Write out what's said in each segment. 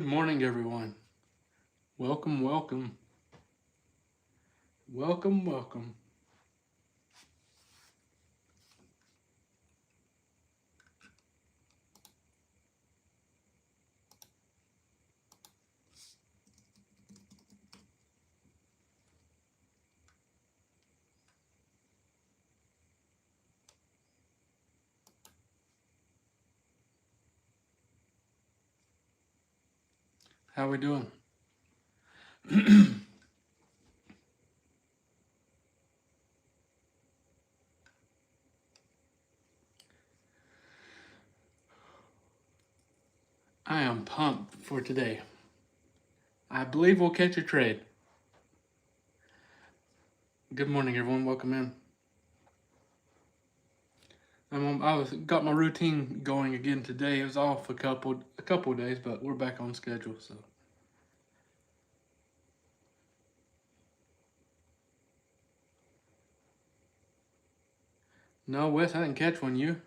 Good morning, everyone. Welcome, welcome, welcome, welcome. How we doing? I am pumped for today. I believe we'll catch a trade. Good morning, everyone. Welcome in. Got my routine going again today. It was off a couple of days, but we're back on schedule. So no, Wes, I didn't catch one. You?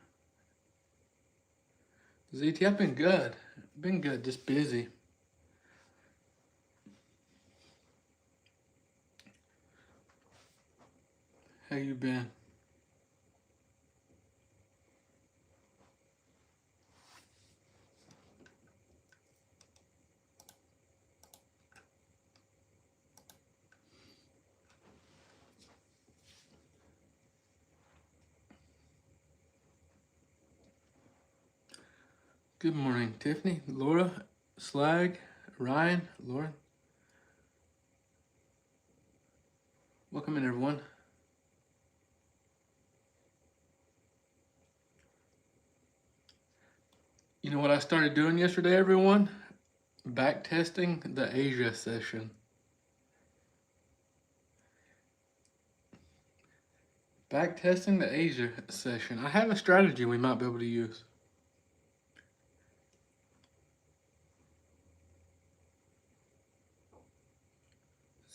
ZT, I've been good. Been good. Just busy. How you been? Good morning, Tiffany, Laura, Slag, Ryan, Lauren. Welcome in, everyone. You know what I started doing yesterday, everyone? Back testing the Asia session. Back testing the Asia session. I have a strategy we might be able to use.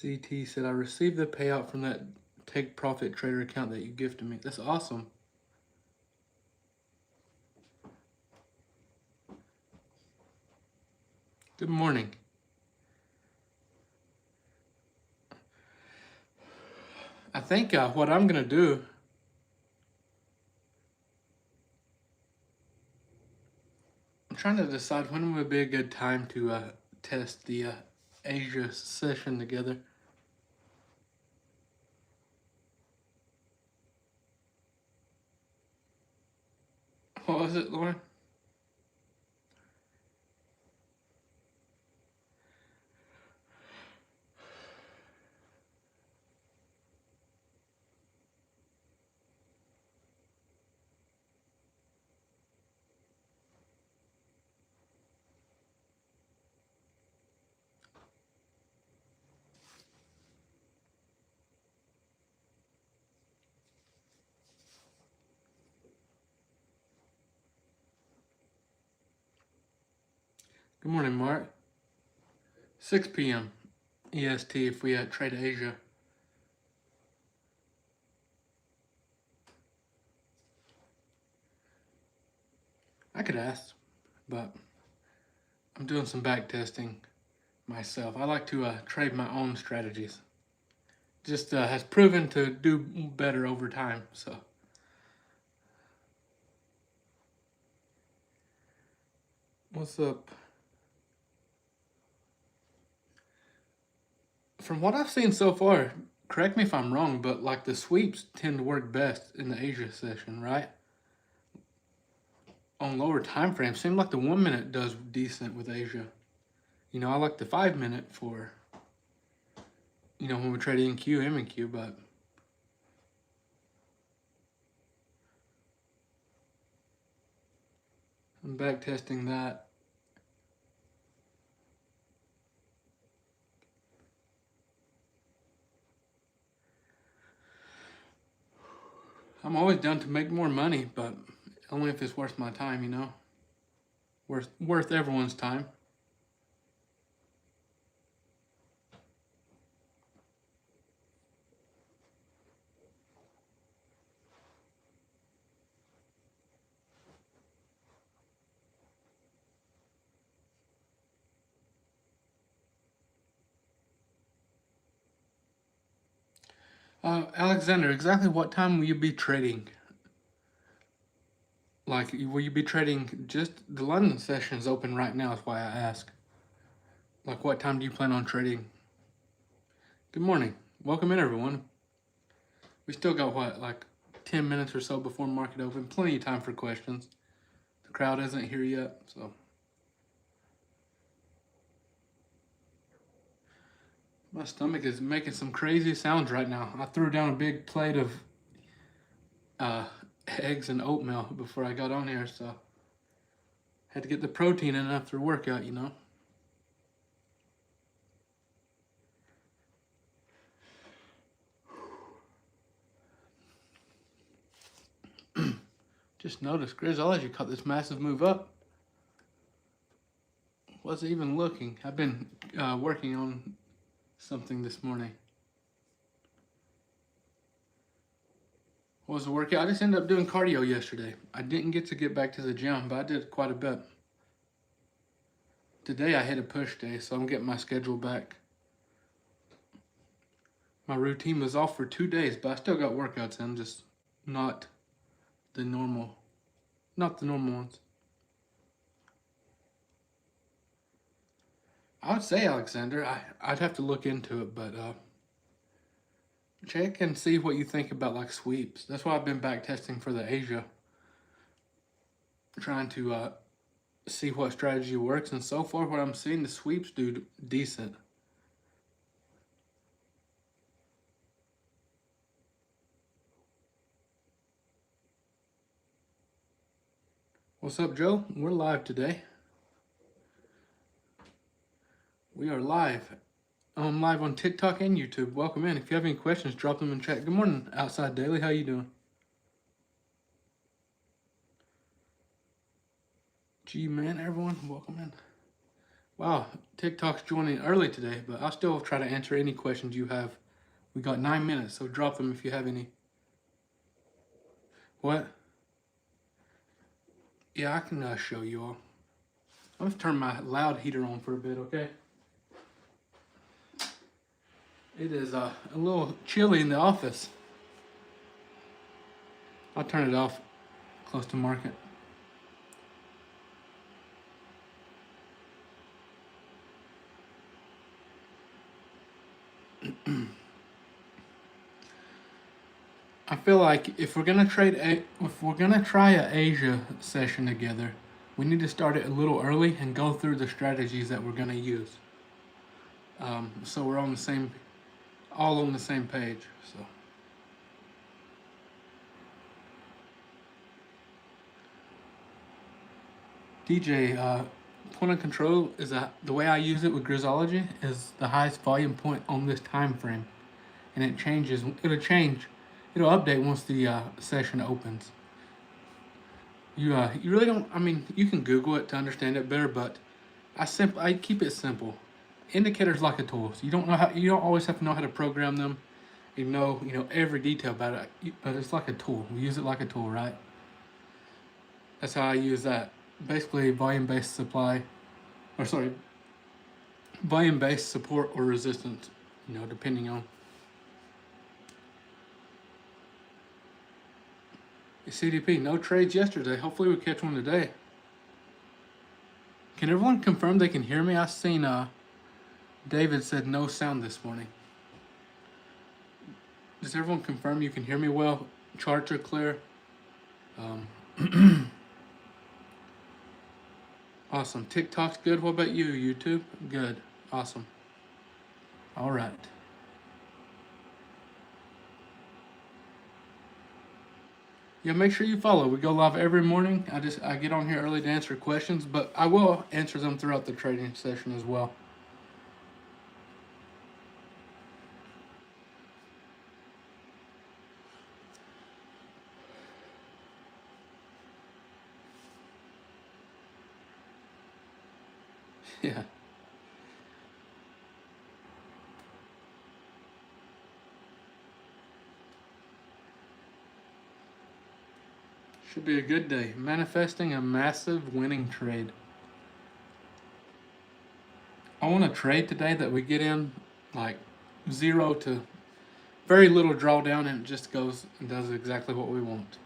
ZT said, I received the payout from that Take Profit Trader account that you gifted me. That's awesome. Good morning. I think what I'm going to do, I'm trying to decide when would be a good time to test the Asia session together. What was it, Lauren? Good morning, Mark. 6 p.m. EST if we trade Asia. I could ask, but I'm doing some back testing myself. I like to trade my own strategies. Just has proven to do better over time. So, what's up? From what I've seen so far, correct me if I'm wrong, but like the sweeps tend to work best in the Asia session, right? On lower time frames, seems like the 1 minute does decent with Asia. You know, I like the 5 minute for, when we trade NQ, M and Q, but I'm back testing that. I'm always down to make more money, but only if it's worth my time, Worth everyone's time. Alexander, exactly what time will you be trading? Like, will you be trading just the London session is open right now, is why I ask. Like, what time do you plan on trading? Good morning. Welcome in, everyone. We still got, what, like 10 minutes or so before market open. Plenty of time for questions. The crowd isn't here yet, so. My stomach is making some crazy sounds right now. I threw down a big plate of uh, eggs and oatmeal before I got on here, so had to get the protein in after workout, you know. Just noticed Grizzology caught this massive move up. Wasn't even looking. I've been working on something this morning. What was the workout? I just ended up doing cardio yesterday. I didn't get to get back to the gym, but I did quite a bit. Today I hit a push day, so I'm getting my schedule back. My routine was off for 2 days, but I still got workouts in, just not the normal ones. I would say, Alexander, I'd have to look into it, but check and see what you think about like sweeps. That's why I've been back testing for the Asia, trying to see what strategy works. And so far, what I'm seeing, the sweeps do decent. What's up, Joe? We're live today. We are live. I'm live on TikTok and YouTube. Welcome in. If you have any questions, drop them in chat. Good morning, Outside Daily. How you doing? Man, everyone, welcome in. Wow, TikTok's joining early today, but I'll still try to answer any questions you have. We got 9 minutes, so drop them if you have any. What? Yeah, I can show you all. I'm gonna turn my loud heater on for a bit, okay? It is a little chilly in the office. I'll turn it off close to market. I feel like if we're gonna try a Asia session together, we need to start it a little early and go through the strategies that we're gonna use. So we're on the same, all on the same page. So. DJ, point of control is the way I use it with Grizzology is the highest volume point on this time frame, and it changes. It'll update once the session opens. You really don't. I mean, you can Google it to understand it better, but I keep it simple. Indicators like a tool. So you don't always have to know how to program them. You know every detail about it, but it's like a tool. We use it like a tool, right? That's how I use that. Basically, volume-based supply, or sorry, volume-based support or resistance. Depending on. CDP, no trades yesterday. Hopefully we catch one today. Can everyone confirm they can hear me? I seen David said no sound this morning. Does everyone confirm you can hear me well? Charts are clear. Awesome. TikTok's good. What about you, YouTube? Good. Awesome. All right. Yeah, make sure you follow. We go live every morning. I get on here early to answer questions, but I will answer them throughout the trading session as well. Yeah. Should be a good day. Manifesting a massive winning trade. I want to trade today that we get in like 0 to very little drawdown, and it just goes and does exactly what we want.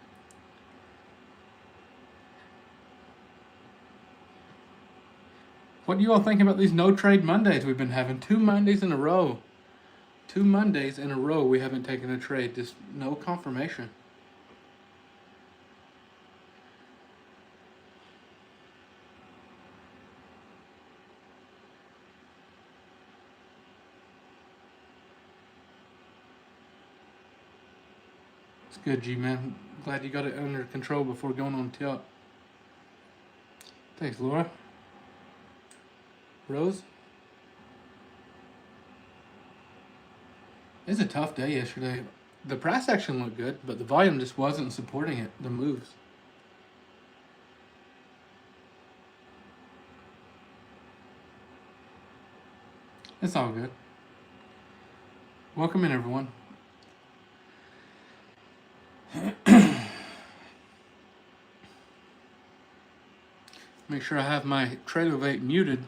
What do you all think about these no trade Mondays we've been having? 2 Mondays in a row. 2 Mondays in a row we haven't taken a trade. Just no confirmation. It's good, G-Man. Glad you got it under control before going on tilt. Thanks, Laura. Rose? It's a tough day yesterday. The price action looked good, but the volume just wasn't supporting it, the moves. It's all good. Welcome in, everyone. Make sure I have my Trailivate muted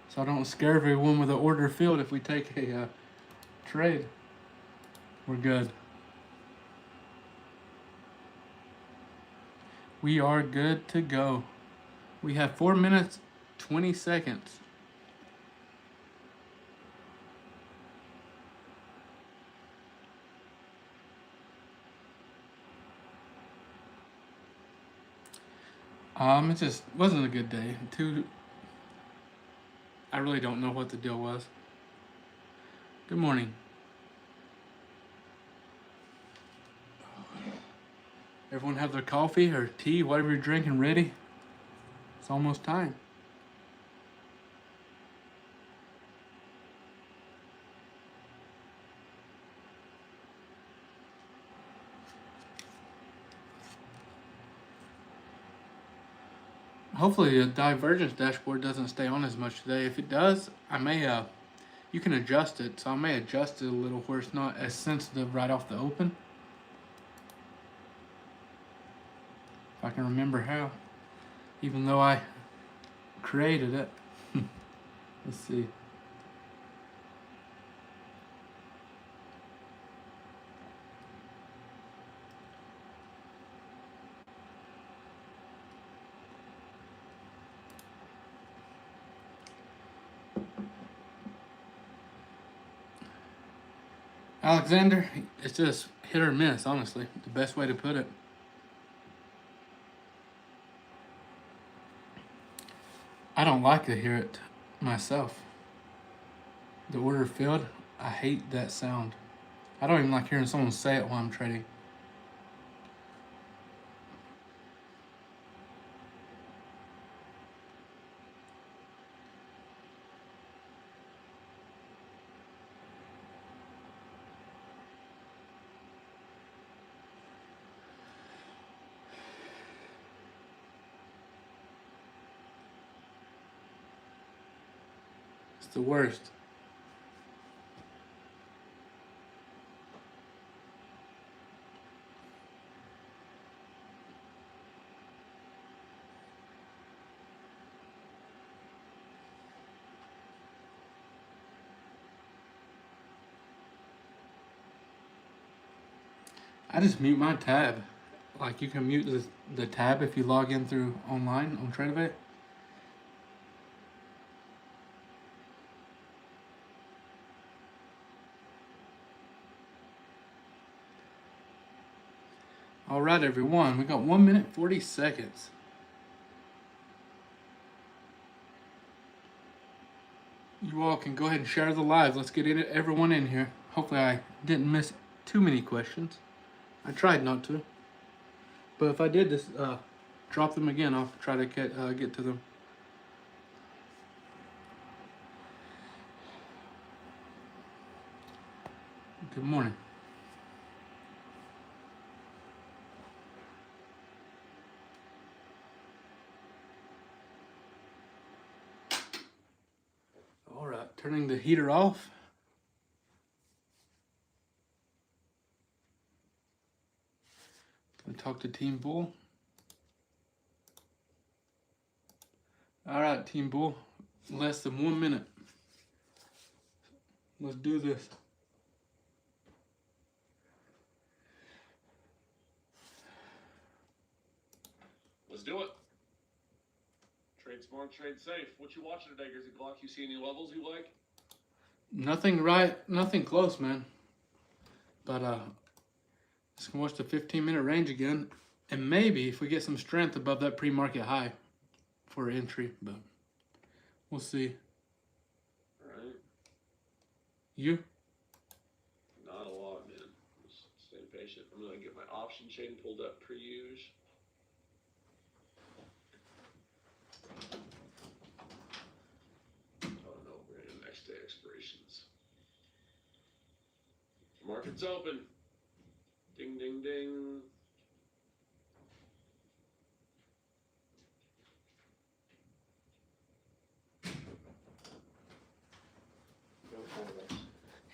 so I don't scare everyone with the order filled if we take a trade. We're good. We are good to go. We have 4 minutes, 20 seconds. It just wasn't a good day. I really don't know what the deal was. Good morning. Everyone have their coffee or tea, whatever you're drinking, ready? It's almost time. Hopefully the divergence dashboard doesn't stay on as much today. If it does, I may, you can adjust it, so I may adjust it a little where it's not as sensitive right off the open. If I can remember how, even though I created it. Let's see. Alexander, it's just hit or miss, honestly. The best way to put it. I don't like to hear it myself. The order filled, I hate that sound. I don't even like hearing someone say it while I'm trading. It's the worst. I just mute my tab. Like you can mute the tab if you log in through online on Tradeovate. All right, everyone, we got 1 minute 40 seconds. You all can go ahead and share the live. Let's get everyone in here. Hopefully I didn't miss too many questions. I tried not to. But if I did, just drop them again. I'll try to get to them. Good morning. All right, turning the heater off. Gonna talk to Team Bull. All right, Team Bull, less than 1 minute. Let's do this. Let's do it. Trade smart, trade safe. What you watching today, Grizzly Glock? You see any levels you like? Nothing close, man. But just gonna watch the 15-minute range again, and maybe if we get some strength above that pre-market high for entry, but we'll see. All right. You? Not a lot, man. Just stay patient. I'm gonna get my option chain pulled up per usual. Oh no, we're in next day expirations. Market's open. Ding, ding, ding.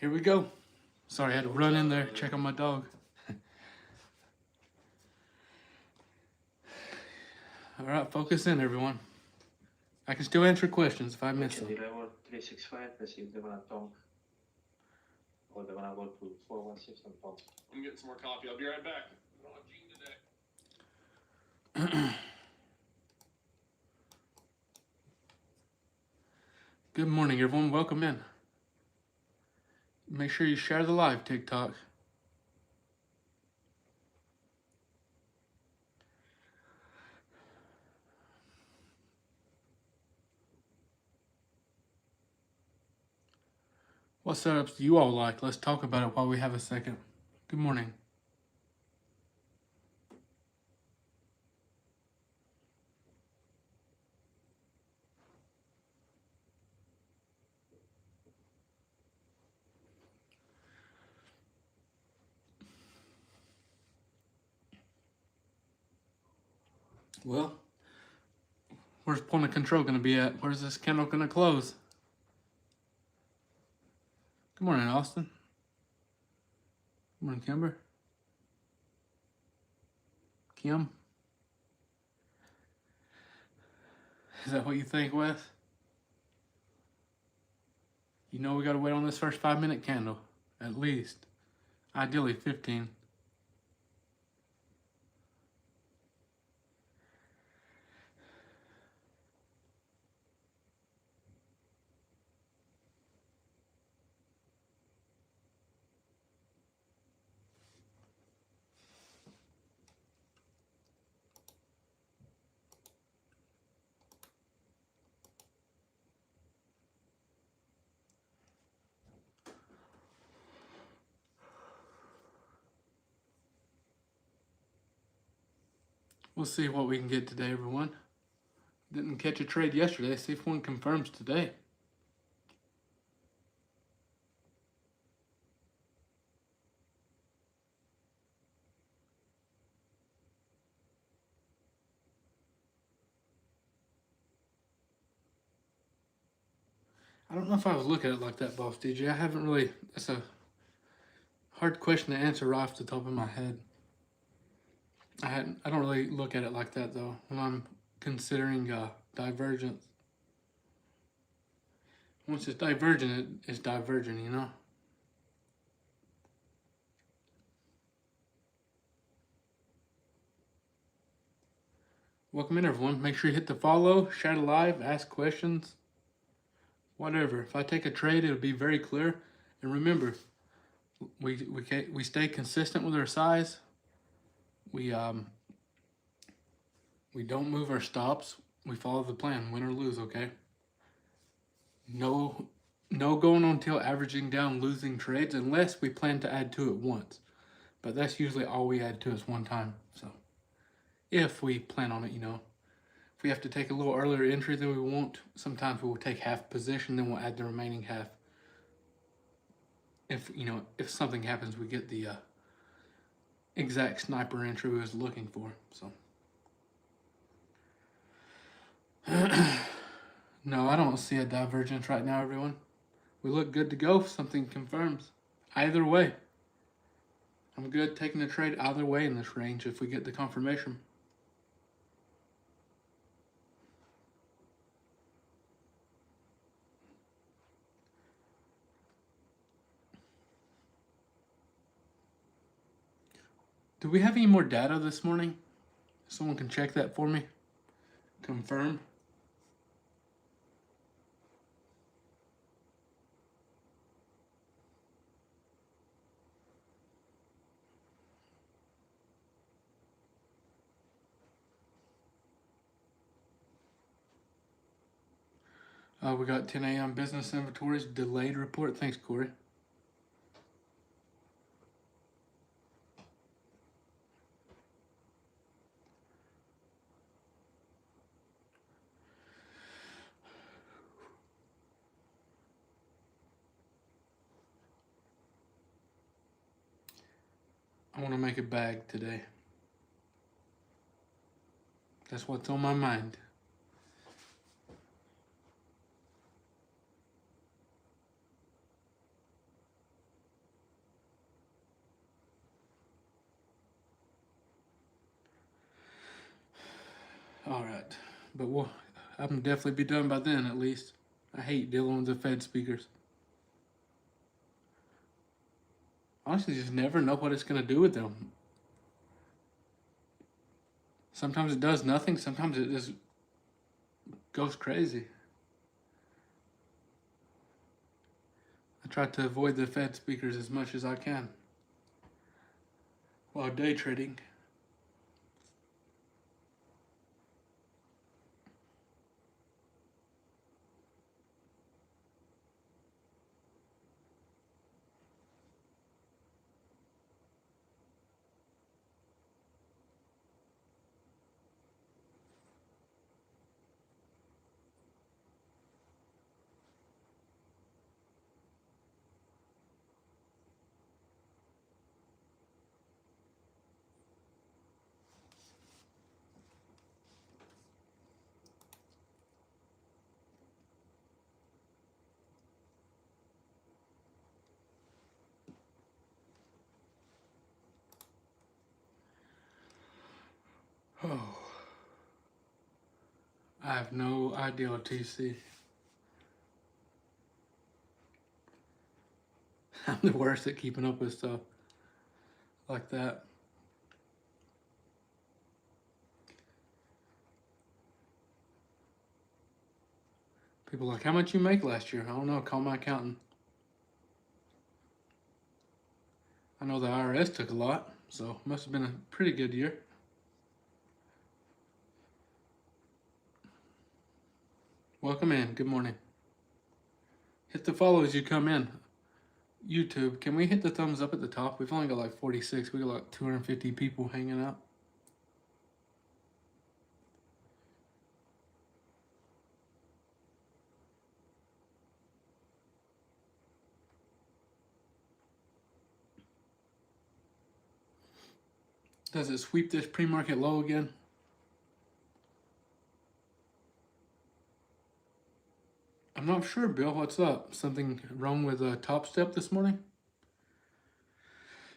Here we go. Sorry, I had to run in there, check on my dog. All right, focus in, everyone. I can still answer questions if I miss them. 365, let's see if they're gonna talk. Or they're gonna go to 416 and talk. I'm getting some more coffee. I'll be right back. I don't have Gene today. Good morning, everyone. Welcome in. Make sure you share the live TikTok. What setups do you all like? Let's talk about it while we have a second. Good morning. Well, where's point of control going to be at? Where's this candle going to close? Good morning, Austin. Good morning, Kimber. Kim? Is that what you think, Wes? You know we got to wait on this first 5-minute candle, at least. Ideally 15. We'll see what we can get today, everyone. Didn't catch a trade yesterday. See if one confirms today. I don't know if I was looking at it like that, Boss DJ. I haven't really. That's a hard question to answer right off the top of my head. I don't really look at it like that though when I'm considering divergence. Once it's divergent, it's divergent, you know. Welcome in, everyone. Make sure you hit the follow, share the live, ask questions, whatever. If I take a trade, it'll be very clear. And remember, we stay consistent with our size. We don't move our stops. We follow the plan, win or lose, okay? No going until averaging down losing trades unless we plan to add to it once. But that's usually all we add to is one time. So if we plan on it, you know. If we have to take a little earlier entry than we want, sometimes we'll take half position, then we'll add the remaining half. If something happens, we get the exact sniper entry we was looking for. So no, I don't see a divergence right now, everyone. We look good to go if something confirms. Either way. I'm good taking the trade either way in this range if we get the confirmation. Do we have any more data this morning? Someone can check that for me. Confirm. We got 10 a.m. business inventories delayed report. Thanks, Corey. I want to make a bag today. That's what's on my mind. All right, but I'm definitely be done by then at least. I hate dealing with the Fed speakers. Honestly, just never know what it's gonna do with them. Sometimes it does nothing. Sometimes it just goes crazy. I try to avoid the Fed speakers as much as I can while day trading. Oh, I have no idea what TC. I'm the worst at keeping up with stuff like that. People are like, how much you make last year? I don't know. Call my accountant. I know the IRS took a lot, so it must have been a pretty good year. Welcome in. Good morning. Hit the follow as you come in. YouTube, can we hit the thumbs up at the top? We've only got like 46. We got like 250 people hanging out. Does it sweep this pre-market low again? I'm not sure, Bill. What's up? Something wrong with Top Step this morning?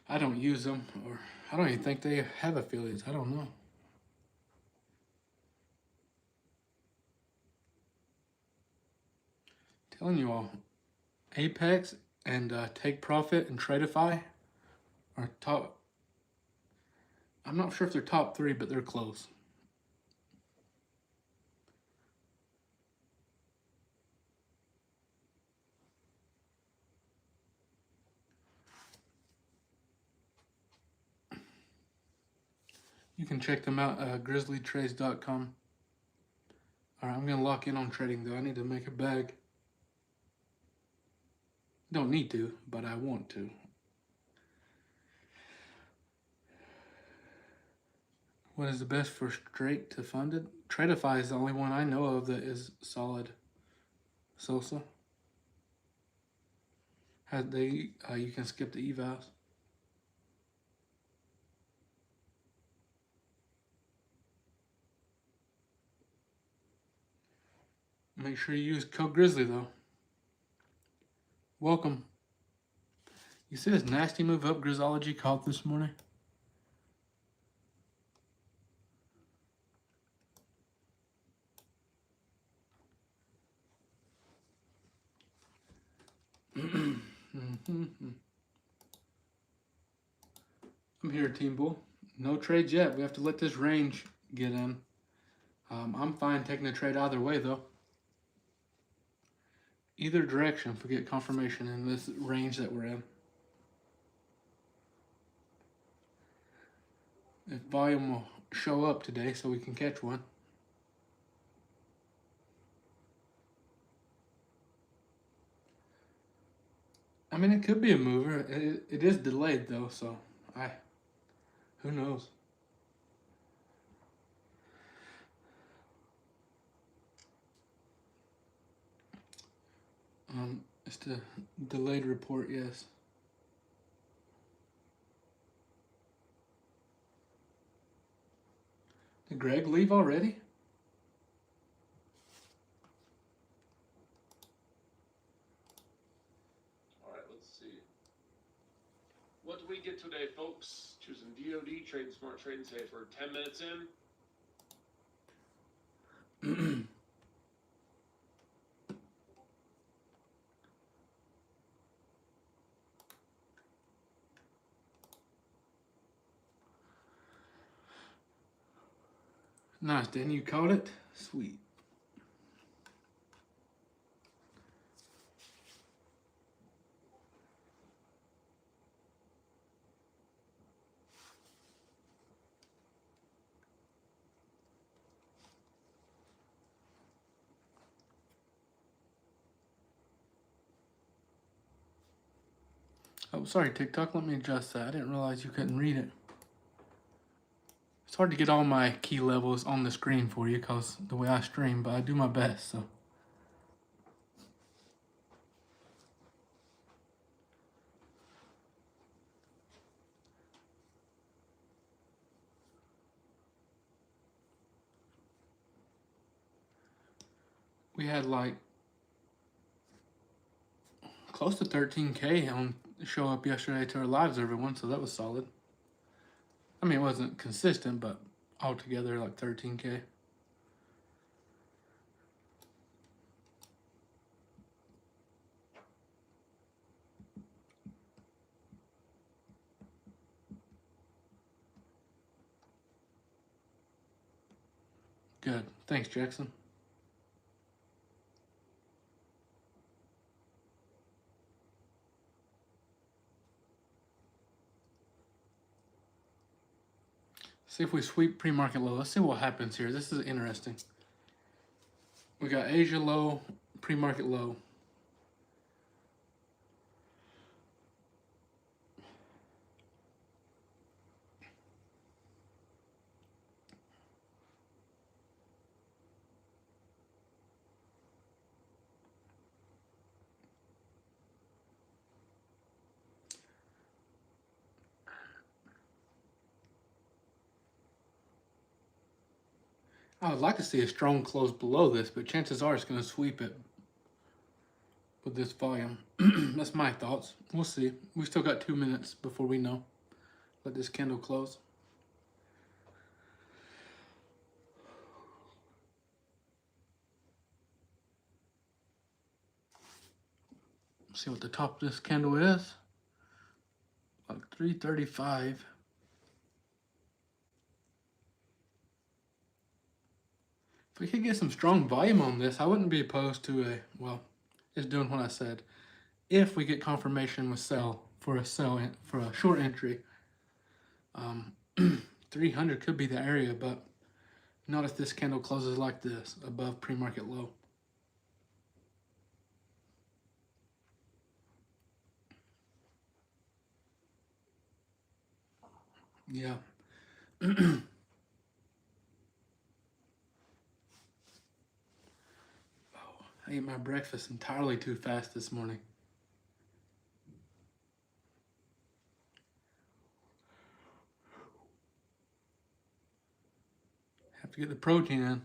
I don't use them, or I don't even think they have affiliates. I don't know. Telling you all, Apex and Take Profit and Tradeify are top. I'm not sure if they're top 3, but they're close. You can check them out at grizzlytrades.com. All right, I'm going to lock in on trading, though. I need to make a bag. Don't need to, but I want to. What is the best for straight to funded? Tradeify is the only one I know of that is solid. Sosa. You can skip the evals. Make sure you use code Grizzly though. Welcome. You see this nasty move up Grizzology caught this morning? I'm here, Team Bull. No trades yet. We have to let this range get in. I'm fine taking a trade either way, though. Either direction if we get confirmation in this range that we're in. If volume will show up today so we can catch one. I mean, it could be a mover. It is delayed though, so who knows? It's the delayed report, yes. Did Greg leave already? All right, let's see. What do we get today, folks? Choosing DOD, trading smart, trading safe. We're 10 minutes in. Nice, Dan. You caught it? Sweet. Oh, sorry, TikTok. Let me adjust that. I didn't realize you couldn't read it. It's hard to get all my key levels on the screen for you because the way I stream, but I do my best, so. We had like close to 13K on show up yesterday to our lives, everyone, so that was solid. I mean, it wasn't consistent, but altogether like 13K. Good. Thanks, Jackson. See if we sweep pre-market low. Let's see what happens here. This is interesting. We got Asia low, pre-market low. I would like to see a strong close below this, but chances are it's going to sweep it with this volume. That's my thoughts. We'll see. We still got 2 minutes before we know. Let this candle close. See what the top of this candle is. Like 335. If we could get some strong volume on this, I wouldn't be opposed to well, it's doing what I said. If we get confirmation with sell for a short entry, 300 could be the area, but not if this candle closes like this above pre-market low. Yeah. Oh, I ate my breakfast entirely too fast this morning. Have to get the protein in.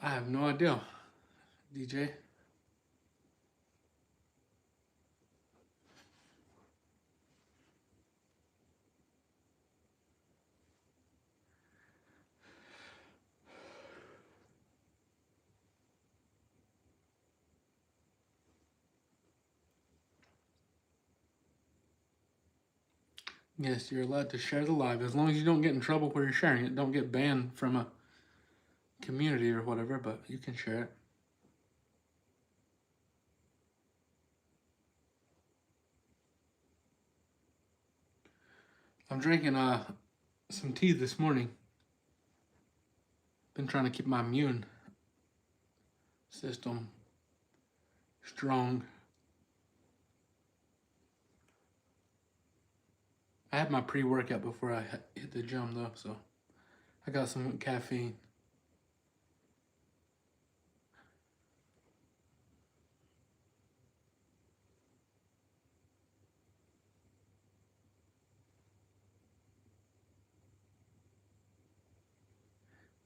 I have no idea, DJ. Yes, you're allowed to share the live as long as you don't get in trouble where you're sharing it. Don't get banned from a community or whatever, but you can share it. I'm drinking some tea this morning. Been trying to keep my immune system strong. I had my pre-workout before I hit the gym though, so I got some caffeine.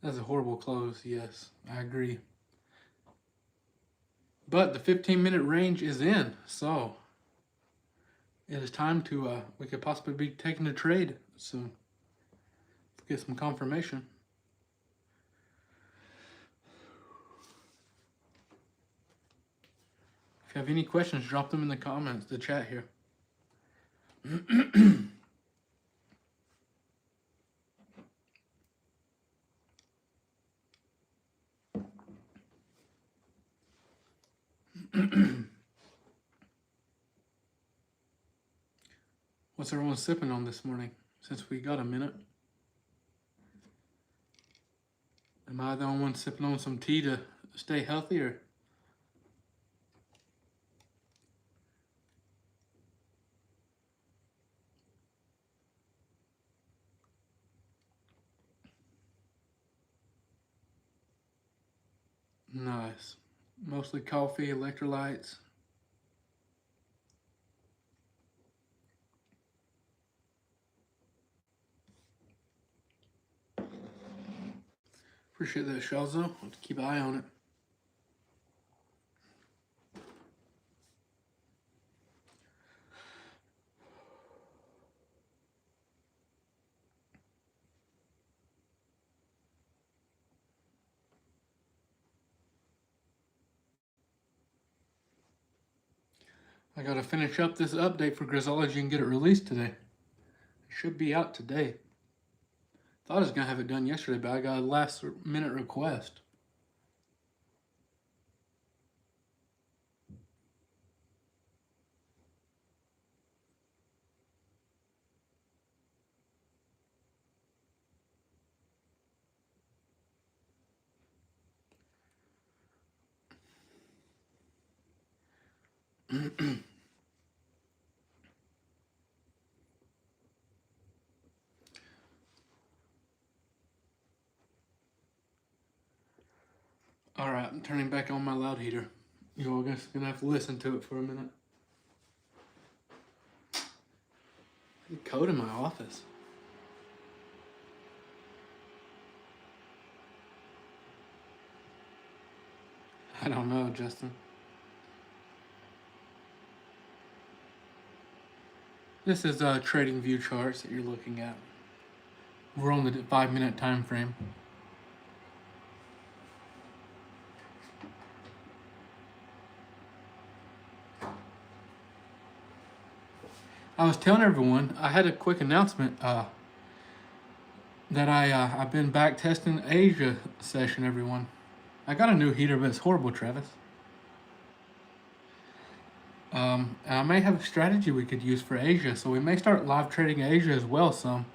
That's a horrible close, yes, I agree. But the 15-minute range is in, so it is time to, we could possibly be taking a trade soon. Let's get some confirmation. If you have any questions, drop them in the comments, the chat here. What's everyone sipping on this morning, since we got a minute? Am I the only one sipping on some tea to stay healthy, or? Nice. Mostly coffee, electrolytes. Appreciate that, Shalzo. Let's keep an eye on it. I gotta finish up this update for Grizzology and get it released today. It should be out today. Thought I was gonna have it done yesterday, but I got a last minute request. Alright, I'm turning back on my loud heater. You're all just gonna have to listen to it for a minute. There's a code in my office. I don't know, Justin. This is trading view charts that you're looking at. We're on the 5-minute time frame. I was telling everyone, I had a quick announcement that I've been back testing Asia session, everyone. I got a new heater, but it's horrible, Travis. And I may have a strategy we could use for Asia, so we may start live trading Asia as well some.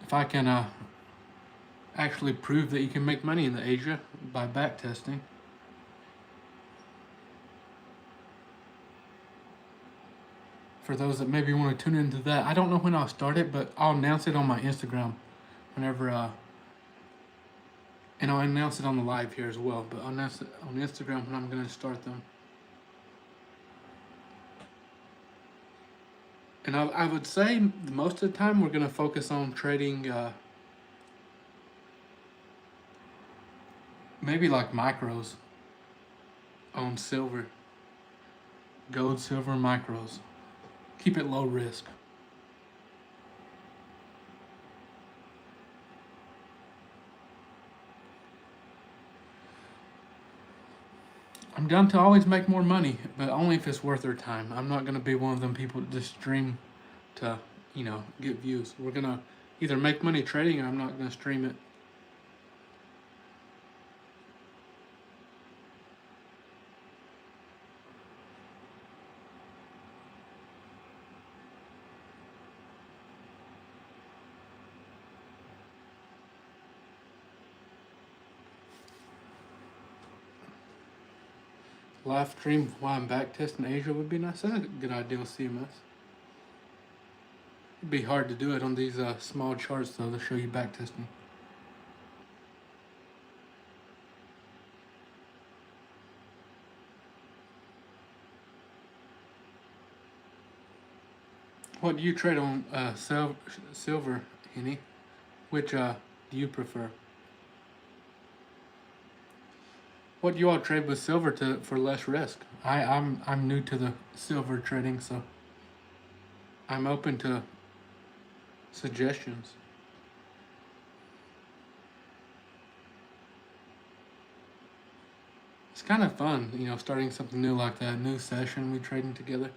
If I can actually prove that you can make money in the Asia by back testing. For those that maybe want to tune into that, I don't know when I'll start it, but I'll announce it on my Instagram whenever, and I'll announce it on the live here as well, but I'll announce it on Instagram when I'm going to start them. And I would say most of the time we're going to focus on trading maybe like micros on silver. Gold, silver, micros. Keep it low risk. I'm down to always make more money, but only if it's worth their time. I'm not going to be one of them people that just stream to, get views. We're gonna either make money trading or I'm not gonna stream it. Live stream while I'm back testing Asia would be nice. That's a good idea with CMS. It'd be hard to do it on these small charts though to show you back testing. What do you trade on silver, Henny? Which do you prefer? What do you all trade with silver for less risk? I'm new to the silver trading, so I'm open to suggestions. It's kind of fun, starting something new like that. New session, we trading together.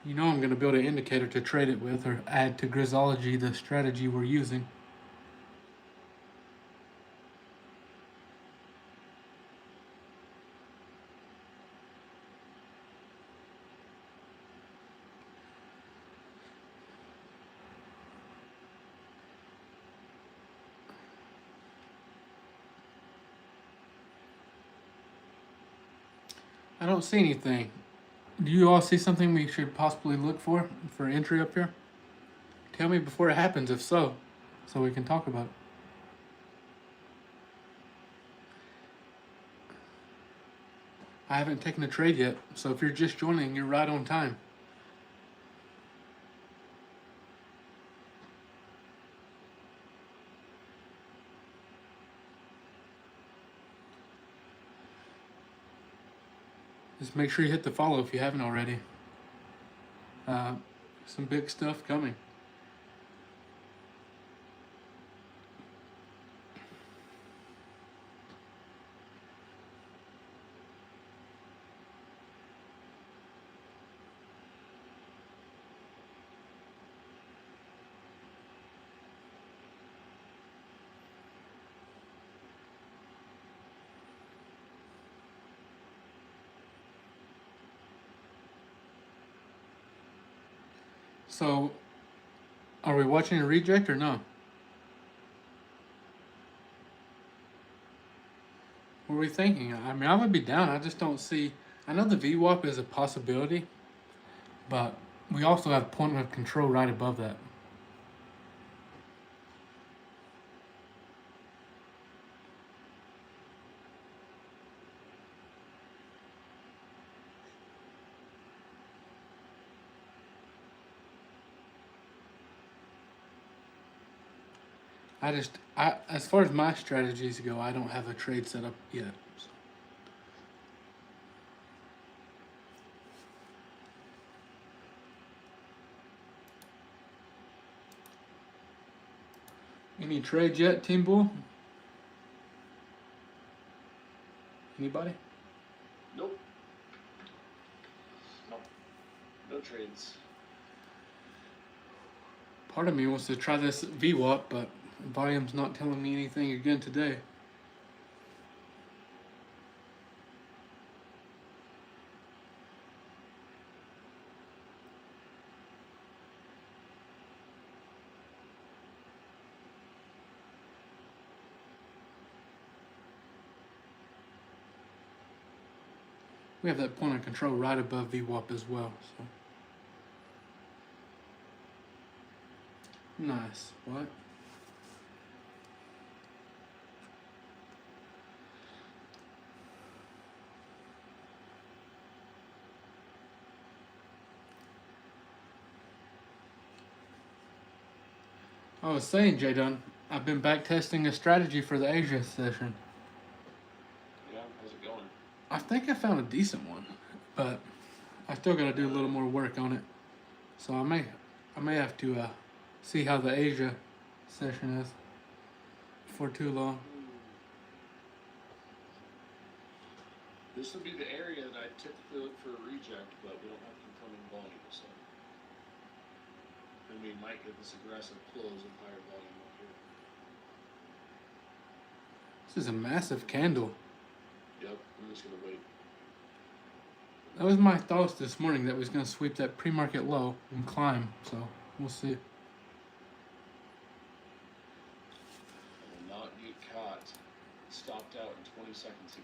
I'm going to build an indicator to trade it with or add to Grizzology the strategy we're using. I don't see anything. Do you all see something we should possibly look for entry up here? Tell me before it happens, if so we can talk about it. I haven't taken a trade yet, so if you're just joining, you're right on time. Just make sure you hit the follow if you haven't already. Some big stuff coming. So, are we watching a reject or no? What are we thinking? I mean, I would be down. I just don't see. I know the VWAP is a possibility, but we also have point of control right above that. As far as my strategies go, I don't have a trade set up yet. So. Any trades yet, Team Bull? Anybody? Nope. No trades. Part of me wants to try this VWAP, but volume's not telling me anything again today. We have that point of control right above VWAP as well. So nice. What? I was saying, J Dunn, I've been back testing a strategy for the Asia session. Yeah, how's it going? I think I found a decent one, but I still got to do a little more work on it. So I may have to see how the Asia session is for too long. This would be the area that I typically look for a reject, but we don't have confirming volume, so. then we might get this aggressive close of higher volume up here. This is a massive candle. Yep, I'm just gonna wait. That was my thoughts this morning, that was going to sweep that pre-market low and climb. So we'll see. I will not get caught. Stopped out in 20 seconds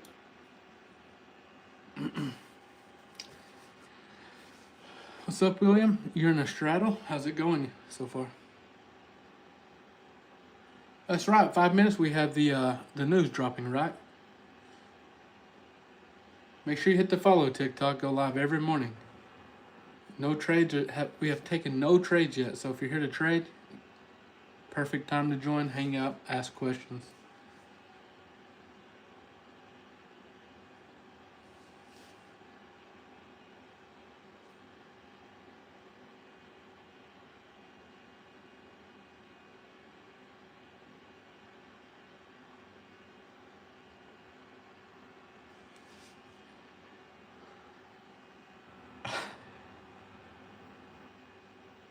again. What's up, William? You're in a straddle? How's it going so far? That's right. 5 minutes. We have the news dropping, right? Make sure you hit the follow TikTok. Go live every morning. No trades. We have taken no trades yet. So if you're here to trade, perfect time to join, hang out, ask questions.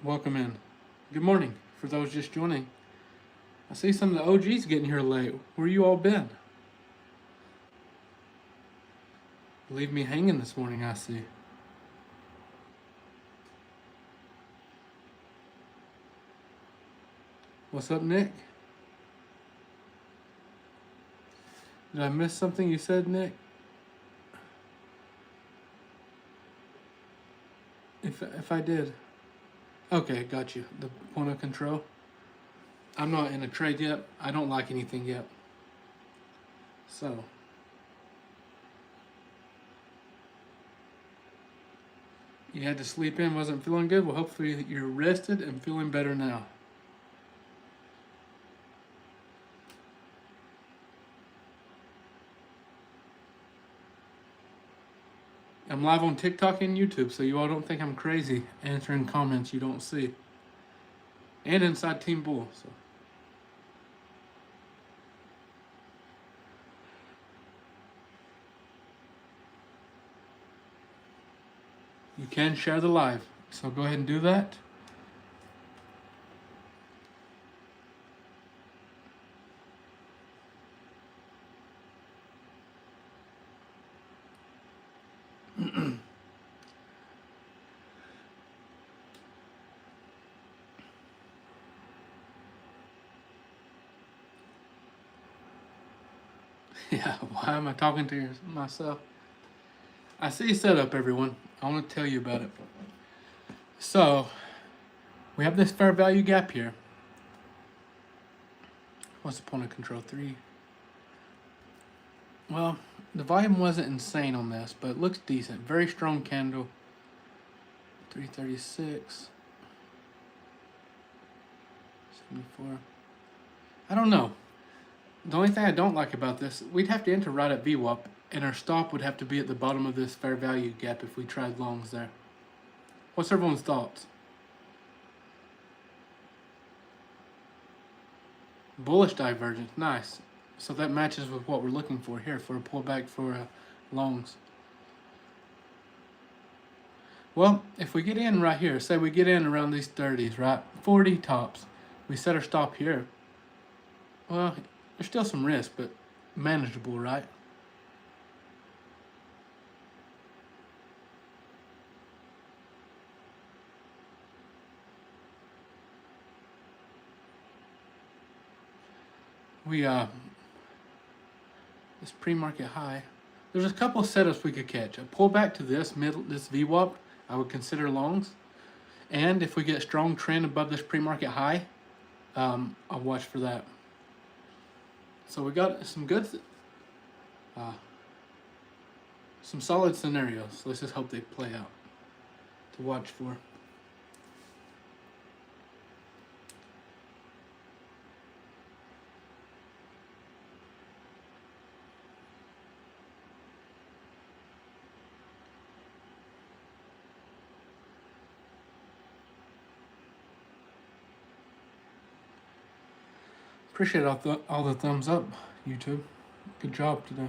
Welcome in. Good morning for those just joining. I see some of the OGs getting here late. Where you all been? Leave me hanging this morning, I see. What's up, Nick? Did I miss something you said, Nick? If I did. Okay, got you. The point of control. I'm not in a trade yet. I don't like anything yet. So. You had to sleep in, wasn't feeling good? Well, hopefully you're rested and feeling better now. I'm live on TikTok and YouTube, so you all don't think I'm crazy answering comments you don't see. And inside Team Bull, so. You can share the live, so go ahead and do that. Yeah, why am I talking to myself? I see setup, everyone. I want to tell you about it. So, we have this fair value gap here. What's the point of control? 3. Well, the volume wasn't insane on this, but it looks decent. Very strong candle. 336. 74. I don't know. The only thing I don't like about this, we'd have to enter right at VWAP, and our stop would have to be at the bottom of this fair value gap if we tried longs there. What's everyone's thoughts? Bullish divergence, nice. So that matches with what we're looking for here for a pullback for longs. Well, if we get in right here, say we get in around these 30s, right? 40 tops. We set our stop here. Well, there's still some risk, but manageable, right? We this pre-market high. There's a couple of setups we could catch. A pullback to this VWAP, I would consider longs. And if we get strong trend above this pre-market high, I'll watch for that. So we got some good, some solid scenarios. Let's just hope they play out to watch for. Appreciate all the thumbs up, YouTube. Good job today.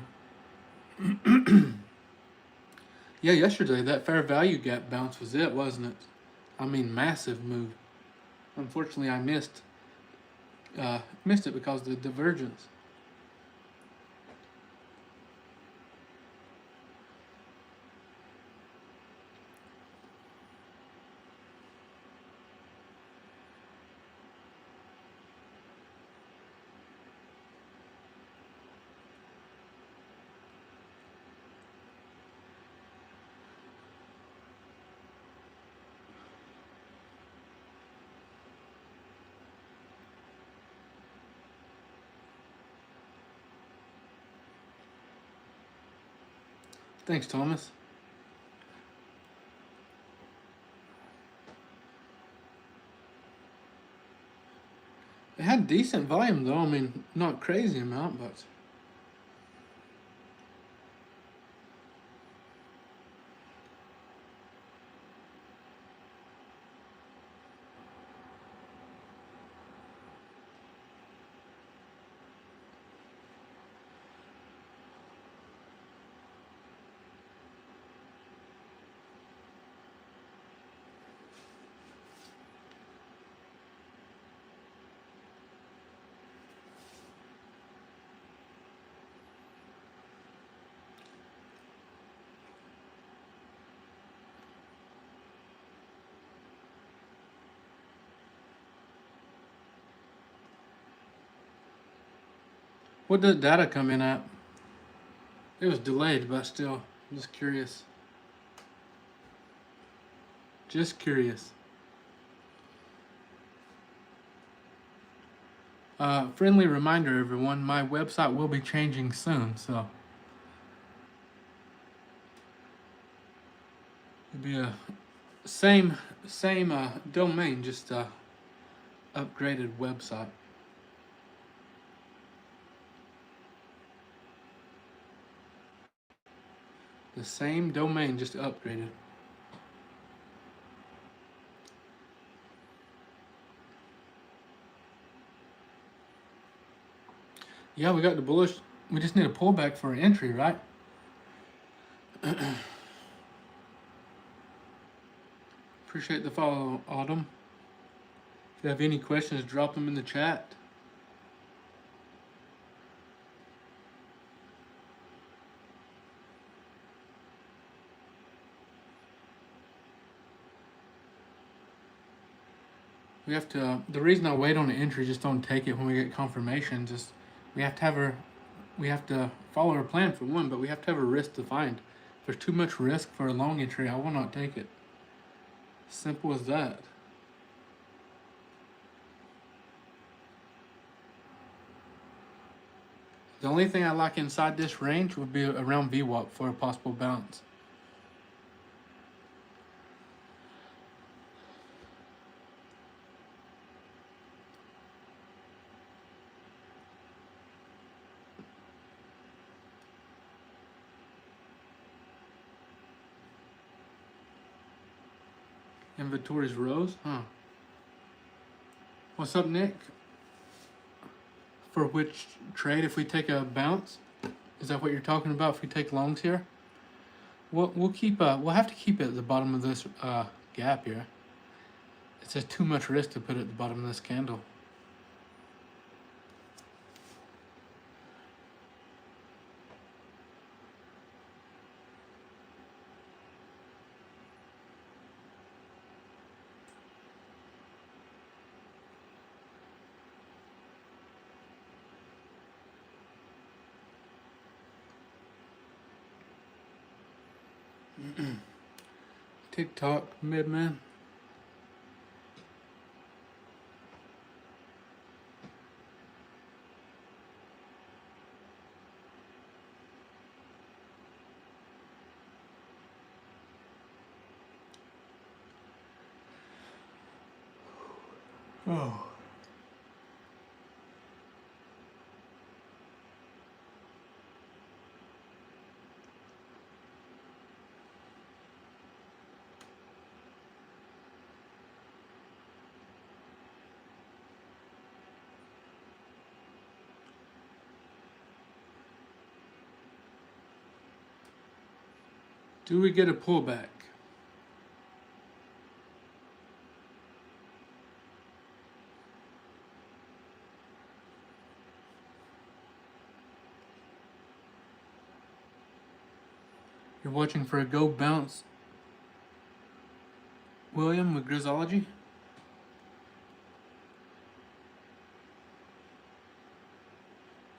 Yeah, yesterday that fair value gap bounce was it, wasn't it? I mean, massive move. Unfortunately, I missed it because of the divergence. Thanks, Thomas. It had decent volume though. I mean, not crazy amount, but what did data come in at? It was delayed, but still, I'm just curious. Just curious. Friendly reminder, everyone. My website will be changing soon, so it'll be a same domain, just upgraded website. The same domain, just upgraded. Yeah, we got the bullish. We just need a pullback for an entry, right? Appreciate the follow, Autumn. If you have any questions, drop them in the chat. We have to. The reason I wait on the entry, just don't take it when we get confirmation. Just we have to have our, we have to follow our plan for one, but we have to have a risk defined. If there's too much risk for a long entry, I will not take it. Simple as that. The only thing I like inside this range would be around VWAP for a possible bounce. Inventories rose, huh? What's up, Nick? For which trade? If we take a bounce, is that what you're talking about? If we take longs here, we'll keep. We'll have to keep it at the bottom of this gap here. It's just too much risk to put it at the bottom of this candle. TikTok, Midman. Oh. Do we get a pullback? You're watching for a go bounce, William, with Grizzology.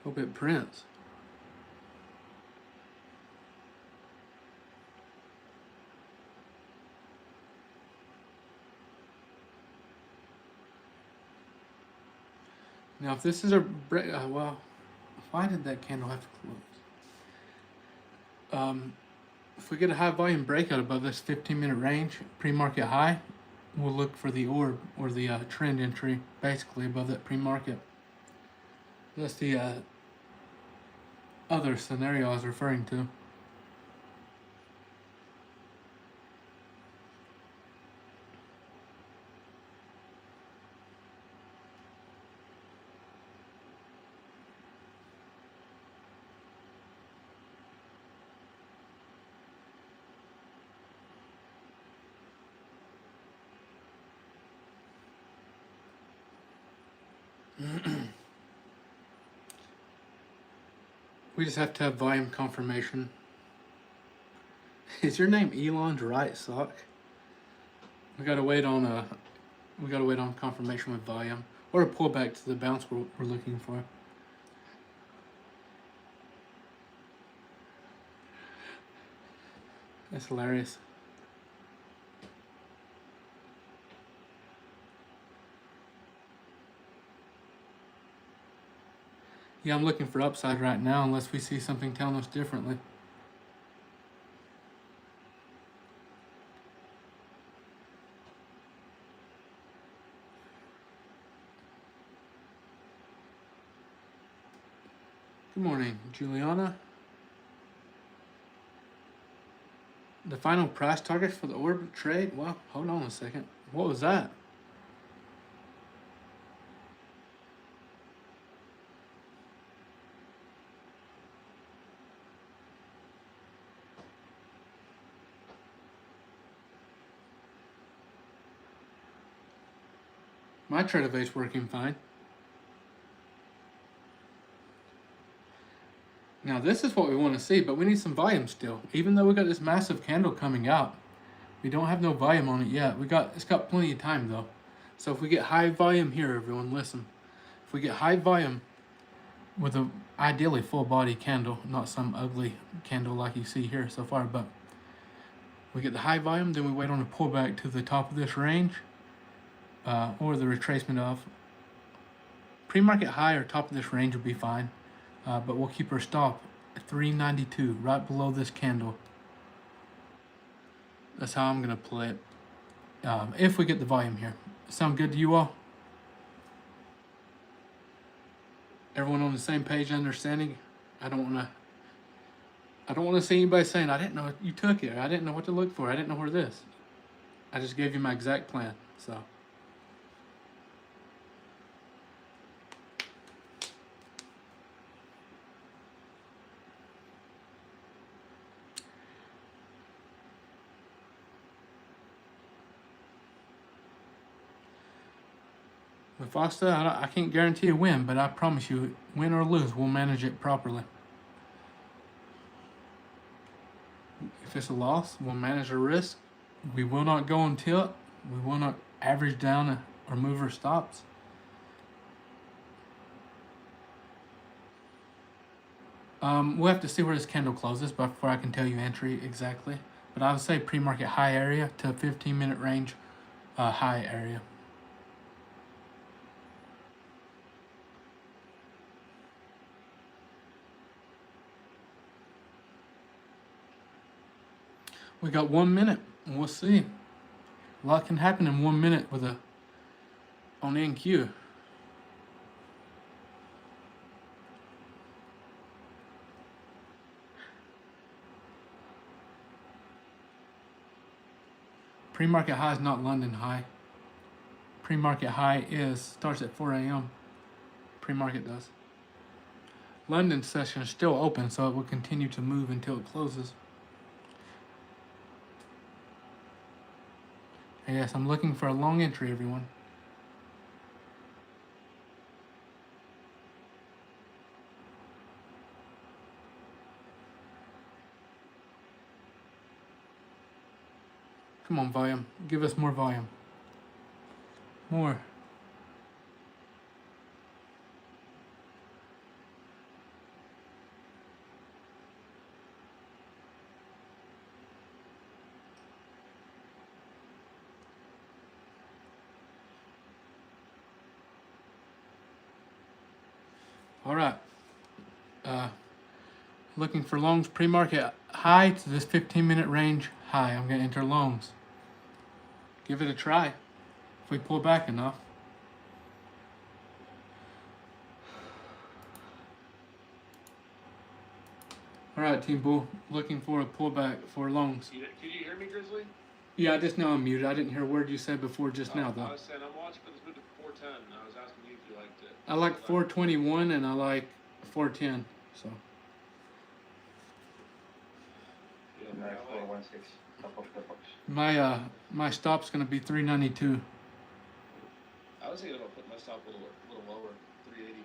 Hope it prints. Now, if this is a break, well, why did that candle have to close? If we get a high volume breakout above this 15-minute range, pre-market high, we'll look for the orb or the trend entry basically above that pre-market. That's the other scenario I was referring to. We just have to have volume confirmation. Is your name Elon's right sock? We gotta wait on confirmation with volume or a pullback to the bounce we're looking for. That's hilarious. Yeah, I'm looking for upside right now unless we see something telling us differently. Good morning, Juliana. The final price target for the orb trade? Well, hold on a second. What was that? My trade of eight's working fine. Now this is what we want to see, but we need some volume still. Even though we got this massive candle coming out, we don't have no volume on it yet. It's got plenty of time though. So if we get high volume here, everyone listen. If we get high volume with a ideally full body candle, not some ugly candle like you see here so far, but we get the high volume, then we wait on a pullback to the top of this range, or the retracement of pre-market high or top of this range will be fine, but we'll keep our stop at 392 right below this candle. That's how I'm gonna play it. If we get the volume here. Sound good to you all? Everyone on the same page, understanding? I don't wanna see anybody saying, I didn't know you took it, or I didn't know what to look for, I didn't know where this. I just gave you my exact plan, so. With Fosta, I can't guarantee a win, but I promise you, win or lose, we'll manage it properly. If it's a loss, we'll manage our risk. We will not go on tilt. We will not average down or move our stops. We'll have to see where this candle closes before I can tell you entry exactly. But I would say pre-market high area to 15-minute range high area. We got 1 minute, and we'll see. A lot can happen in 1 minute with on NQ. Pre-market high is not London high. Pre-market high starts at 4 a.m. Pre-market does. London session is still open, so it will continue to move until it closes. Yes, I'm looking for a long entry, everyone. Come on, volume. Give us more volume. More. All right. Looking for longs pre-market high to this 15-minute range high. I'm going to enter longs. Give it a try. If we pull back enough. All right, Team Bull. Looking for a pullback for longs. Can you hear me, Grizzly? Yeah, I just know I'm muted. I didn't hear a word you said before just now, though. I was saying I'm watching, but it's moved to 410. I was asking you if you liked it. I like 421 and I like 410. So. Yeah, And I I like 416, top of the box. My stop's gonna be 392. I was thinking about putting my stop a little lower, 380.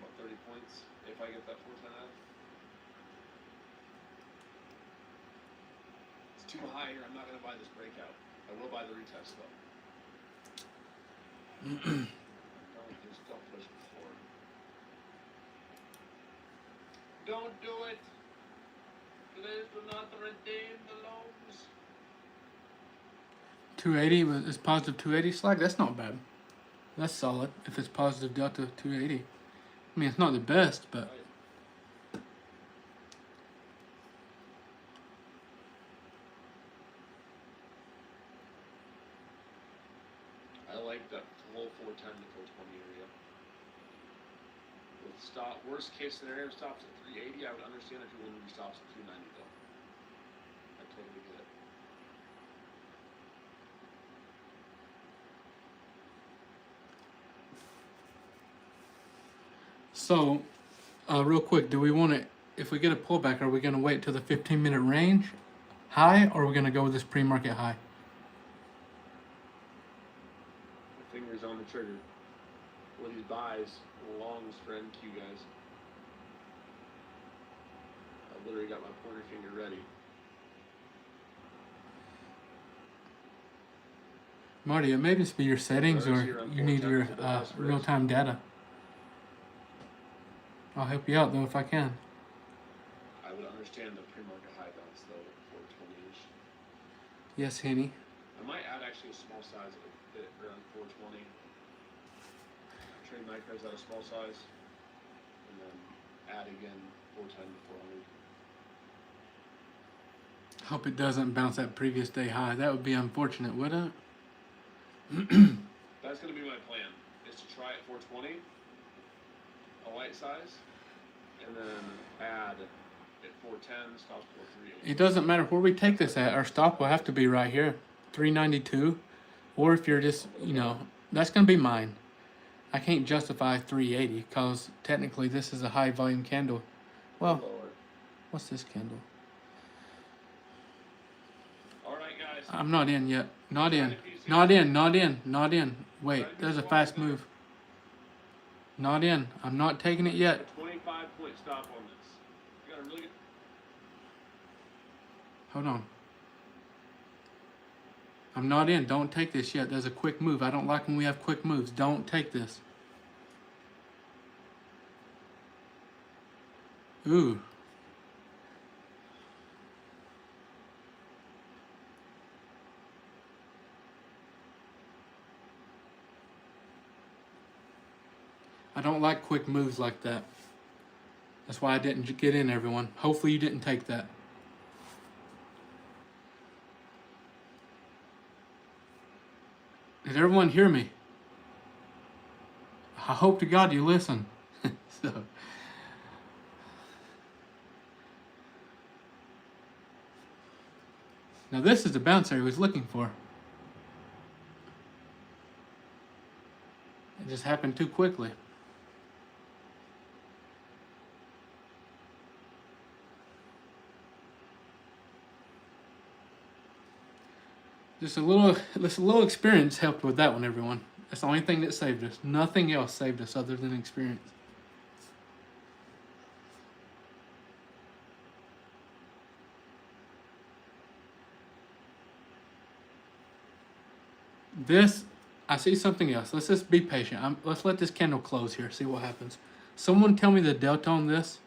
About 30 points if I get that 410 out. It's too high here. I'm not going to buy this breakout. I will buy the retest though. Don't push before. Don't do it. Please do not redeem the loans. 280 is positive 280 slag. That's not bad. That's solid. If it's positive delta 280. I mean, it's not the best, but. Right. I like that low 410 to 420 area. With stop, worst case scenario stops at 380. I would understand if you wanted to stops at 290 though. I totally get it. So, real quick, do we want to, if we get a pullback, are we going to wait till the 15-minute range high, or are we going to go with this pre-market high? My finger's on the trigger. With these buys, longs for NQ guys. I literally got my pointer finger ready. Marty, it may just be your settings, or you need your real-time data. I'll help you out, though, if I can. I would understand the pre-market high bounce though at 420-ish. Yes, Henny. I might add actually a small size at around 420. Trade micros at a small size, and then add again 410 to 400. Hope it doesn't bounce that previous day high. That would be unfortunate, wouldn't it? That's gonna be my plan. Is to try at 420, a light size, and then add at 410 stops for 380. It doesn't matter where we take this at. Our stop will have to be right here, 392. Or if you're just, that's going to be mine. I can't justify 380 because technically this is a high volume candle. Well, Lower. what's this candle? All right, guys. I'm not in yet. Not in. Not in. Not in. Not in. Wait, there's a fast move. Not in. I'm not taking it yet. A 25-point stop on this. You gotta really get. Hold on. I'm not in. Don't take this yet. There's a quick move. I don't like when we have quick moves. Don't take this. Ooh. I don't like quick moves like that. That's why I didn't get in, everyone. Hopefully you didn't take that. Did everyone hear me? I hope to God you listen. So. Now this is the bounce I was looking for. It just happened too quickly. Just a little experience helped with that one, everyone. That's the only thing that saved us. Nothing else saved us other than experience. This, I see something else. Let's just be patient. Let's let this candle close here. See what happens. Someone tell me the delta on this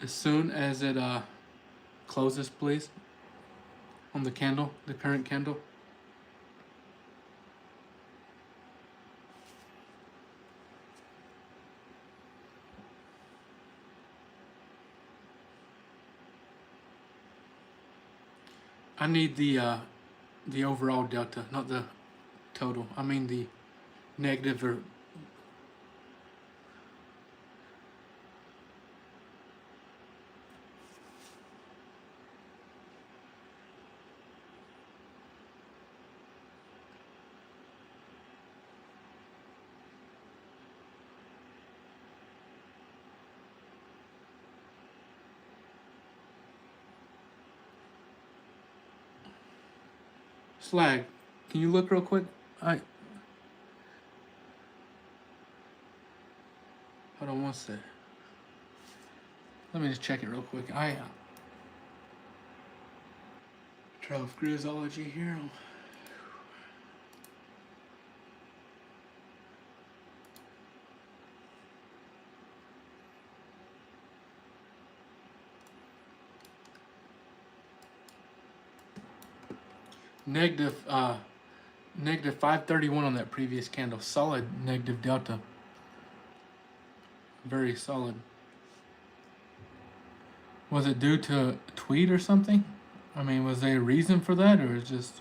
as soon as it closes, please. On the candle, the current candle. I need the overall delta, not the total. I mean the negative or slag. Can you look real quick? Hold on one sec. Let me just check it real quick. Trough Grizzology here. Negative negative 531 on that previous candle. Solid negative delta. Very solid. Was it due to a tweet or something? I mean, was there a reason for that, or is just?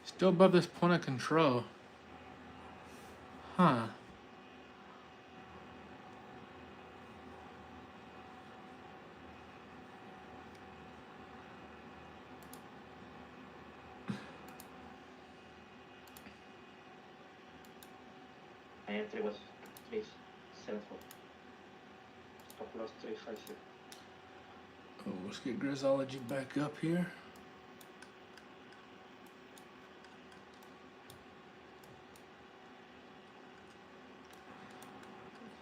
Still above this point of control. Huh. My entry was 374. Stop loss 356. Oh, let's get Grizzology back up here.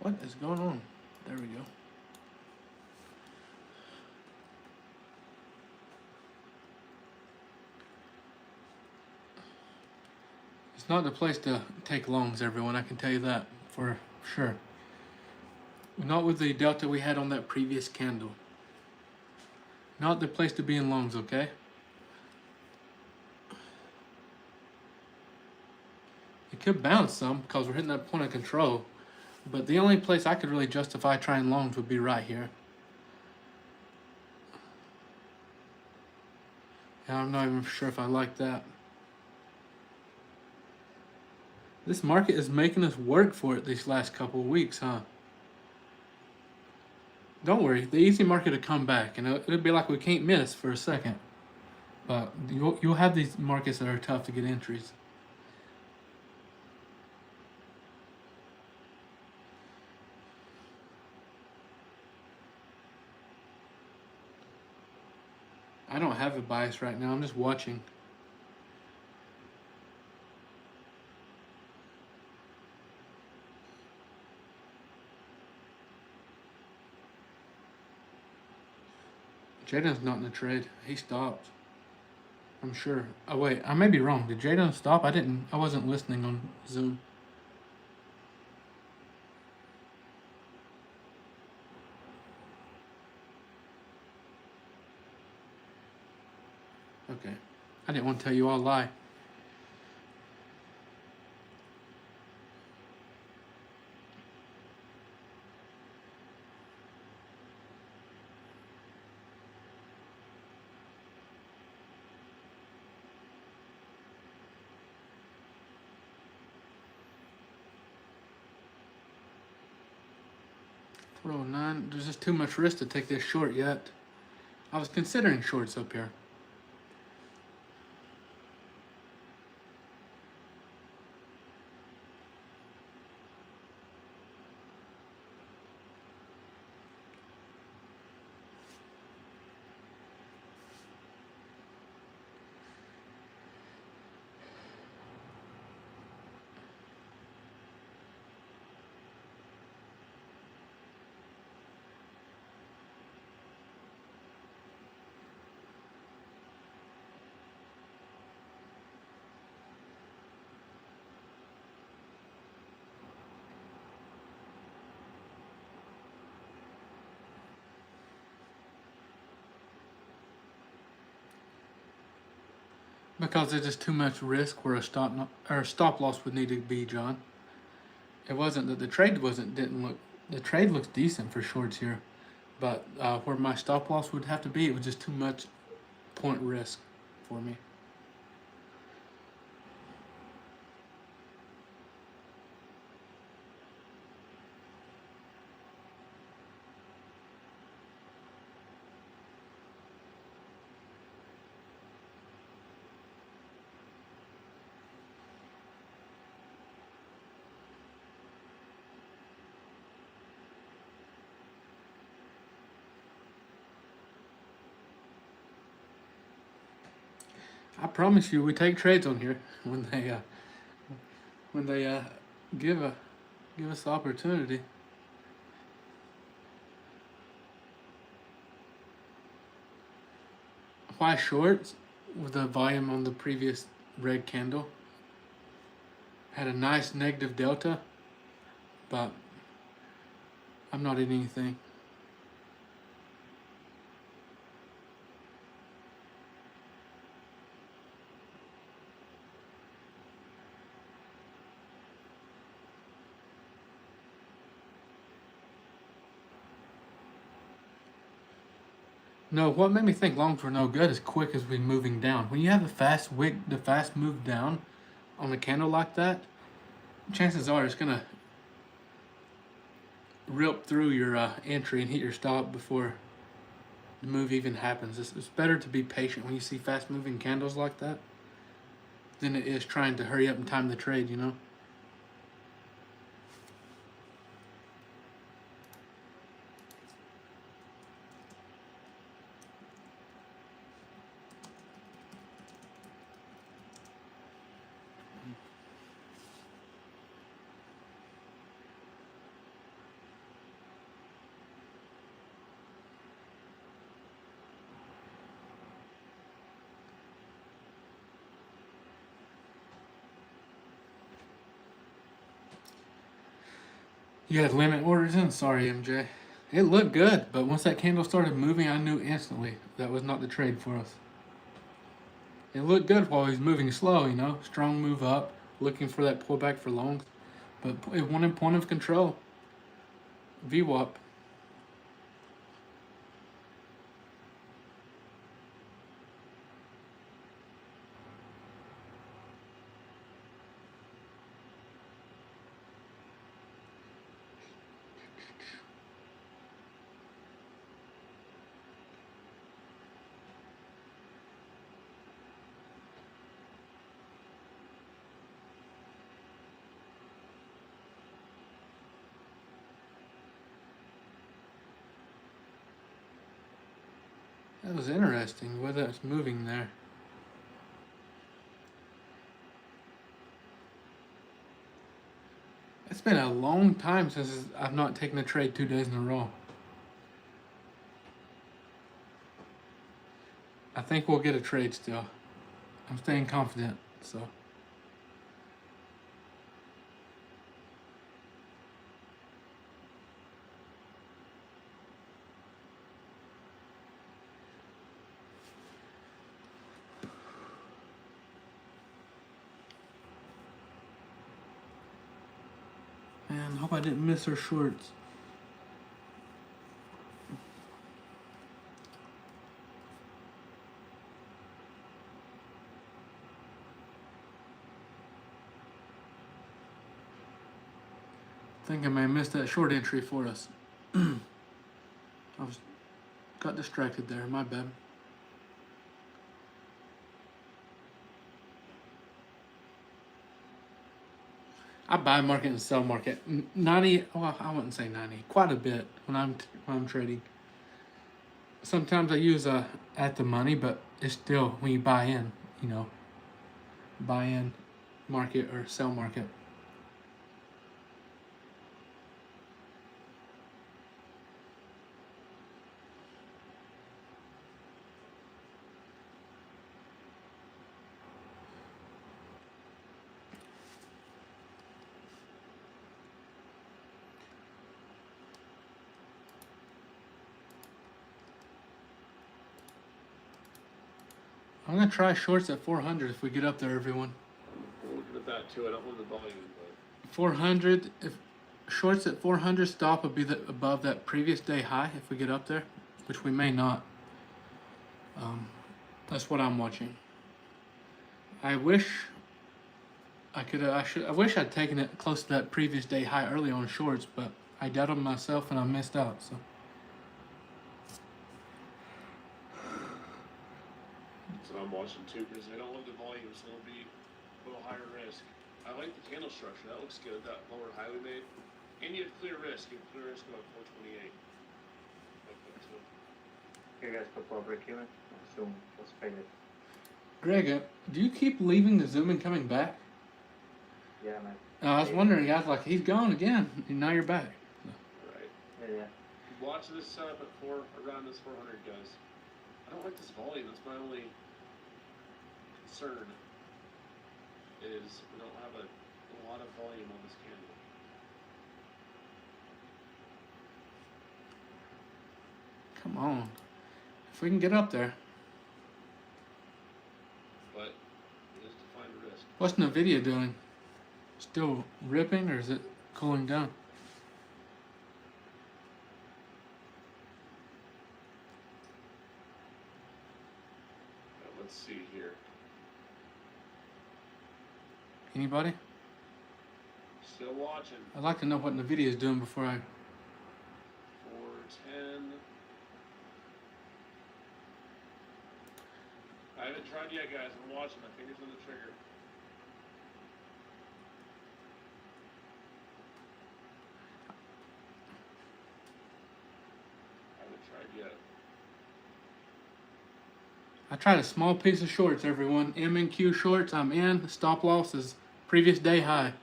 What is going on? There we go. It's not the place to take longs, everyone. I can tell you that for sure. Not with the delta we had on that previous candle. Not the place to be in longs, okay? It could bounce some because we're hitting that point of control. But the only place I could really justify trying longs would be right here. And I'm not even sure if I like that. This market is making us work for it these last couple of weeks, huh? Don't worry, the easy market will come back, and it'll be like we can't miss for a second. But you'll have these markets that are tough to get entries. I don't have a bias right now. I'm just watching. Jaden's not in the trade. He stopped. I'm sure. Oh wait, I may be wrong. Did Jaden stop? I wasn't listening on Zoom. Okay. I didn't want to tell you all a lie. $409. There's just too much risk to take this short yet. I was considering shorts up here. Because there's just too much risk where a stop loss would need to be, John. It wasn't that the trade didn't look. The trade looks decent for shorts here, but where my stop loss would have to be, it was just too much point risk for me. I promise you, we take trades on here when they give us the opportunity. Why shorts? With the volume on the previous red candle had a nice negative delta, but I'm not in anything. No, what made me think longs were no good as quick as we moving down. When you have the fast move down on a candle like that, chances are it's gonna rip through your entry and hit your stop before the move even happens. It's better to be patient when you see fast moving candles like that than it is trying to hurry up and time the trade, you know? You had limit orders in? Sorry, MJ. It looked good, but once that candle started moving, I knew instantly that was not the trade for us. It looked good while he was moving slow, you know? Strong move up, looking for that pullback for longs. But it wanted point of control. VWAP. That was interesting, whether it's moving there. It's been a long time since I've not taken a trade 2 days in a row. I think we'll get a trade still. I'm staying confident, so. Man, I hope I didn't miss her shorts. I think I may have missed that short entry for us. Got distracted there, my bad. I buy market and sell market. 90, well, I wouldn't say 90, quite a bit when I'm trading. Sometimes I use at the money, but it's still when you buy in, you know, buy in market or sell market. I'm gonna try shorts at 400 if we get up there, everyone. I'm looking at that too. I don't want the volume, but 400. If shorts at 400 stop would be above that previous day high if we get up there, which we may not. That's what I'm watching. I wish I could. I wish I'd taken it close to that previous day high early on shorts, but I doubted myself and I missed out. So. that's what I'm watching too because I don't love the volume, so it'll be a little higher risk. I like the candle structure. That looks good. That lower high we made, and you have clear risk. You have clear risk about 428. Like that too. You guys prefer break even? Assume let's pay it. Greg, do you keep leaving the Zoom and coming back? Yeah, man. I was wondering. I was like, he's gone again, and now you're back. Right. Yeah. Watch this setup at around this 400, guys. I don't like this volume. That's my only concern. Is we don't have a lot of volume on this candle. Come on. If we can get up there. But it is defined risk. What's Nvidia doing? Still ripping or is it cooling down? Let's see here. Anybody? Still watching. I'd like to know what Nvidia is doing before I. 410. I haven't tried yet, guys. I'm watching. My fingers on the trigger. I haven't tried yet. I tried a small piece of shorts, everyone. M and Q shorts. I'm in. Stop loss is previous day high.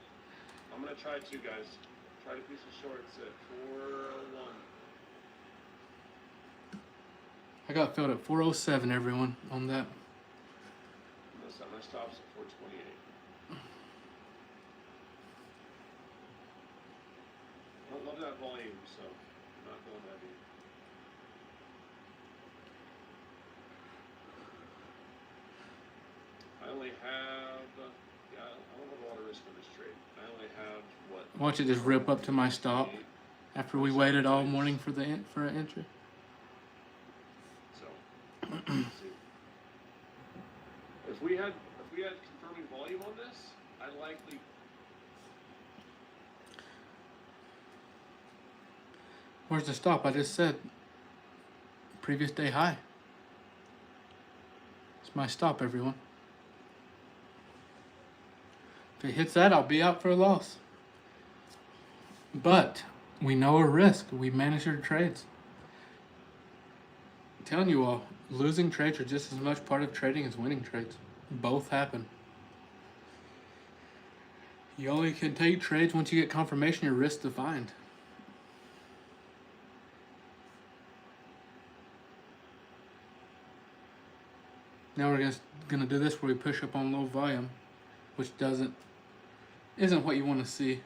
I'm gonna try two, guys. Tried a piece of shorts at 401. I got filled at 407, everyone, on that. My stop's at 428. I don't love that volume, so I'm not going that deep. I only have, I don't have a lot of risk on this trade. I only have, what? Watch it just rip up to my stop after we waited all morning for an entry. So, let's see. If we had confirming volume on this, I'd likely. Where's the stop? I just said previous day high. It's my stop, everyone. If it hits that, I'll be out for a loss. But we know a risk. We manage our trades. I'm telling you all, losing trades are just as much part of trading as winning trades. Both happen. You only can take trades once you get confirmation your risk defined. Now we're gonna do this where we push up on low volume, which isn't what you want to see.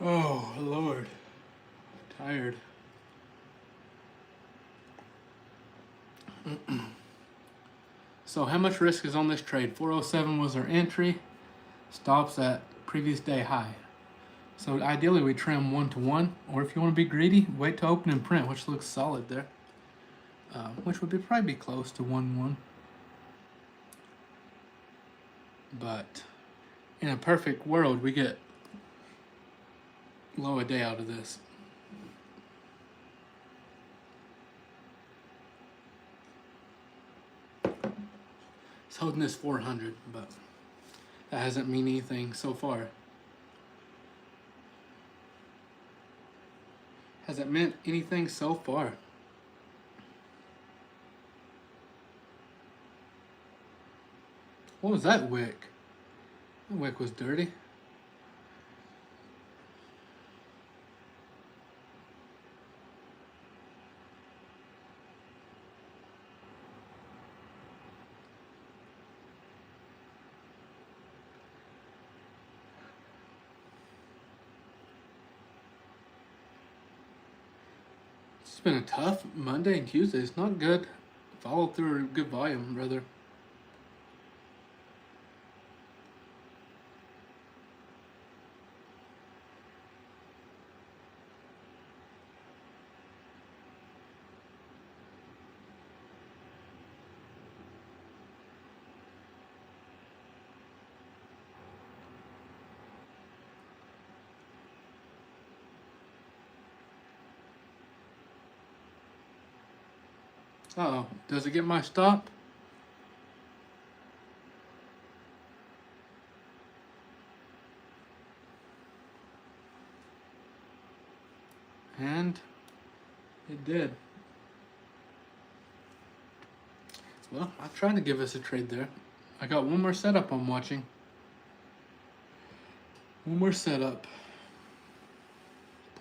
Oh Lord, I'm tired. So how much risk is on this trade? 407 was our entry. Stops at previous day high. So ideally we trim 1-to-1, or if you want to be greedy, wait to open and print, which looks solid there. Which would probably be close to 1-1. But in a perfect world, we get low a day out of this. It's holding this 400, but that hasn't mean anything so far. Hasn't meant anything so far. What was that wick? That wick was dirty. been a tough Monday and Tuesday. It's not good. Follow through or good volume, rather. Uh-oh. Does it get my stop? And it did. Well, I'm trying to give us a trade there. I got one more setup I'm watching. One more setup.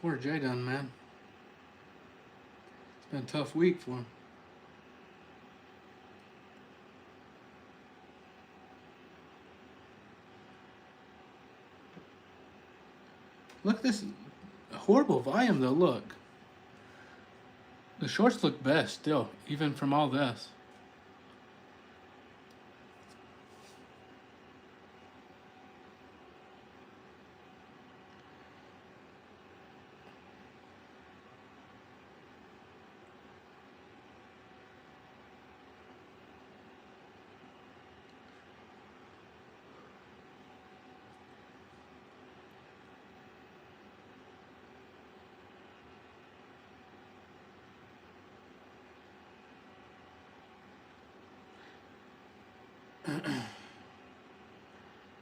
Poor Jadon, man. It's been a tough week for him. Look at this horrible volume though, look. The shorts look best still, even from all this.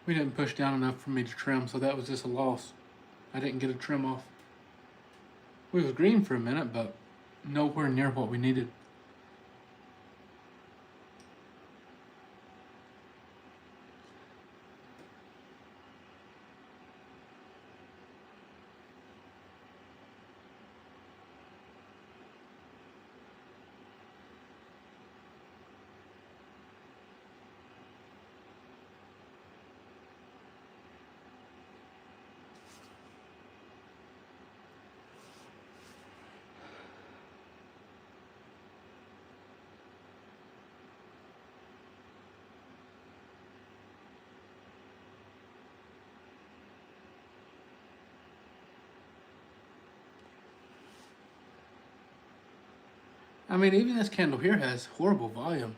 We didn't push down enough for me to trim, so that was just a loss. I didn't get a trim off. We was green for a minute, but nowhere near what we needed. I mean, even this candle here has horrible volume.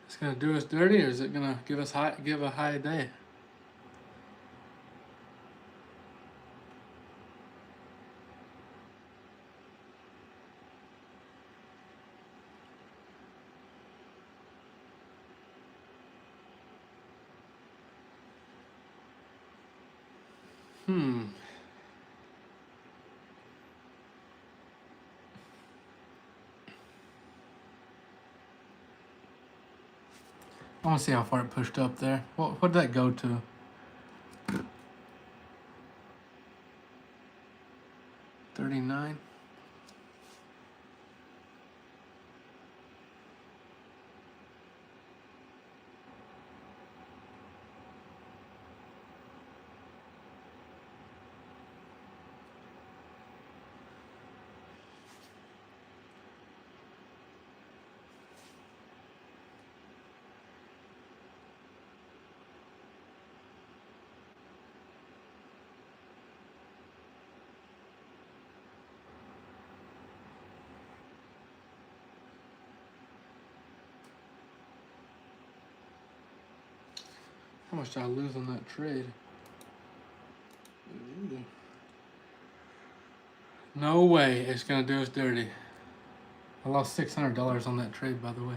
It's gonna do us dirty, or is it gonna give a high day? Hmm. I want to see how far it pushed up there. What did that go to? 39. How much did I lose on that trade? Ooh. No way it's gonna do us dirty. I lost $600 on that trade, by the way.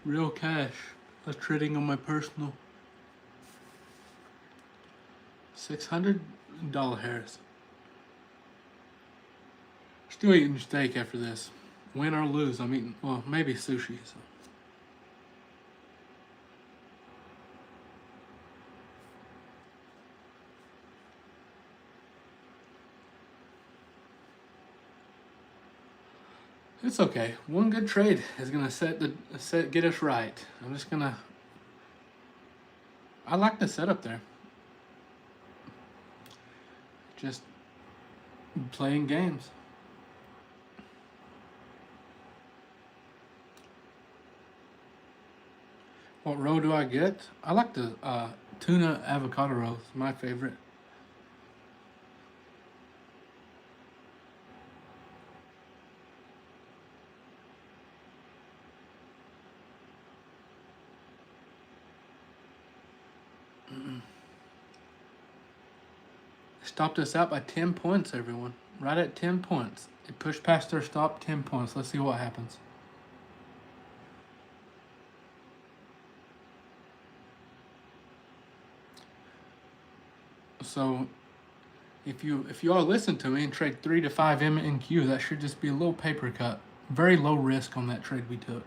Real cash. I was trading on my personal. $600 Harris. Still eating steak after this. Win or lose, I'm eating, well, maybe sushi. So. It's okay. One good trade is gonna get us right. I'm just gonna. I like the setup there. Just playing games. What roll do I get? I like the tuna avocado roll. It's my favorite. Stopped us out by 10 points, everyone. Right at 10 points. It pushed past their stop 10 points. Let's see what happens. So if you all listen to me and trade 3 to 5 MNQ, that should just be a little paper cut. Very low risk on that trade we took.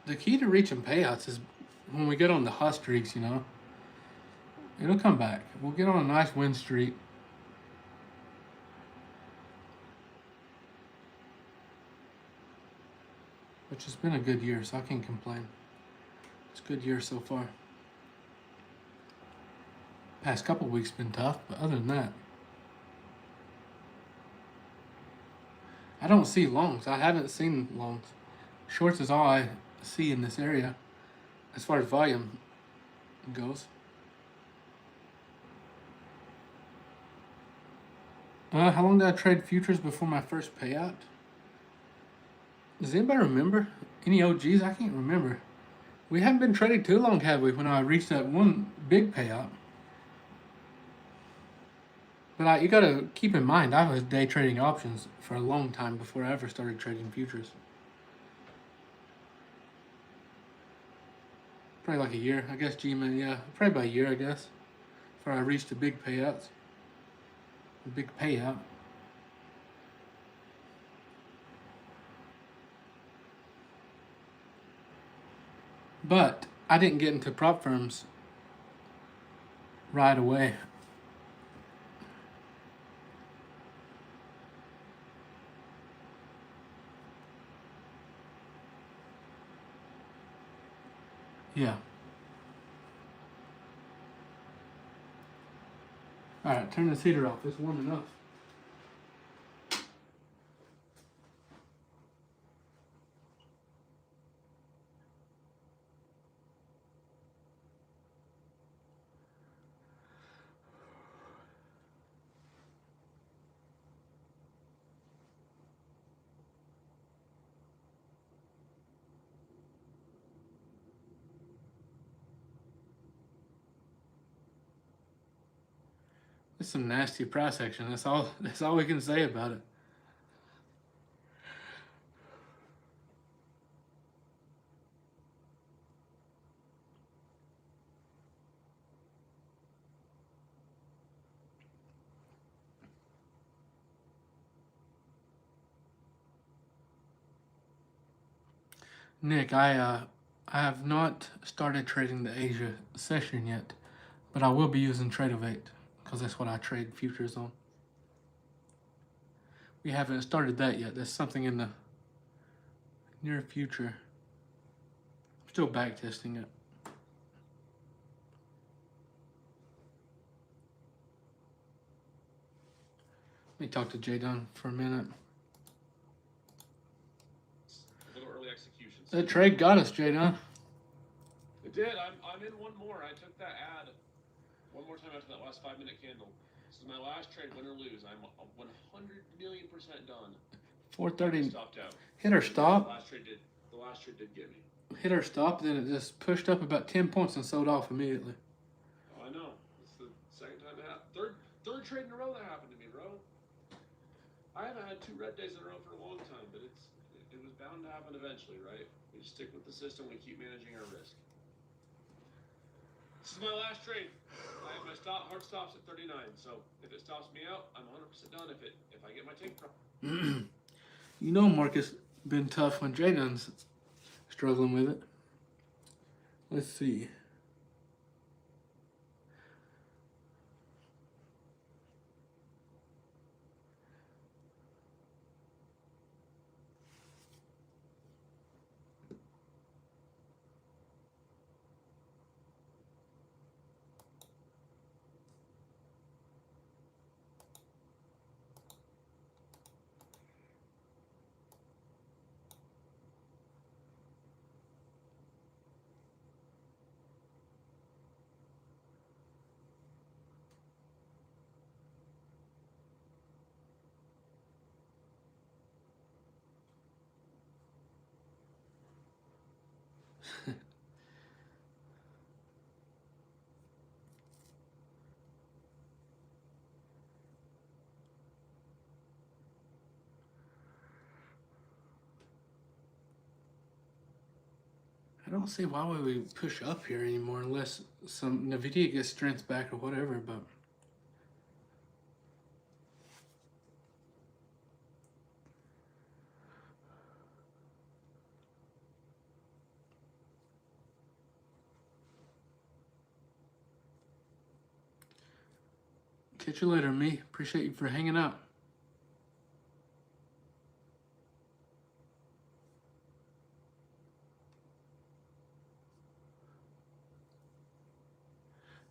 The key to reaching payouts is when we get on the hot streaks, it'll come back. We'll get on a nice win streak. Which has been a good year, so I can't complain. It's a good year so far. Past couple weeks been tough, but other than that, I don't see longs. I haven't seen longs. Shorts is all I see in this area as far as volume goes. How long did I trade futures before my first payout? Does anybody remember? Any OGs? I can't remember. We haven't been trading too long, have we, when I reached that one big payout? But you gotta keep in mind, I was day trading options for a long time before I ever started trading futures. Probably like a year, I guess. G-Man, yeah, probably about a year, I guess, before I reached the big payouts. The big payout. But I didn't get into prop firms right away. Yeah. Alright, turn this heater off. It's warm enough. It's some nasty price action. That's all we can say about it. Nick, I have not started trading the Asia session yet, but I will be using Tradeovate because that's what I trade futures on. We haven't started that yet. That's something in the near future. I'm still back testing it. Let me talk to Jay Dunn for a minute. That trade got us, Jadon. It did. I'm in one more. I took that ad one more time after that last 5-minute candle. This is my last trade, win or lose. I'm 100,000,000% done. 430. Stopped out. Hit our stop. The last trade did get me. Hit our stop, then it just pushed up about 10 points and sold off immediately. Oh, I know. It's the second time it happened. Third trade in a row that happened to me, bro. I haven't had 2 red days in a row for a long time, but it was bound to happen eventually, right? We just stick with the system. We keep managing our risk. This is my last trade. My hard stops at 39. So if it stops me out, I'm 100% done. If I get my take from. You know, Marcus been tough when Jadon's struggling with it. Let's see. I don't see why would we push up here anymore unless some NVIDIA gets strength back or whatever, but catch you later, me. Appreciate you for hanging out.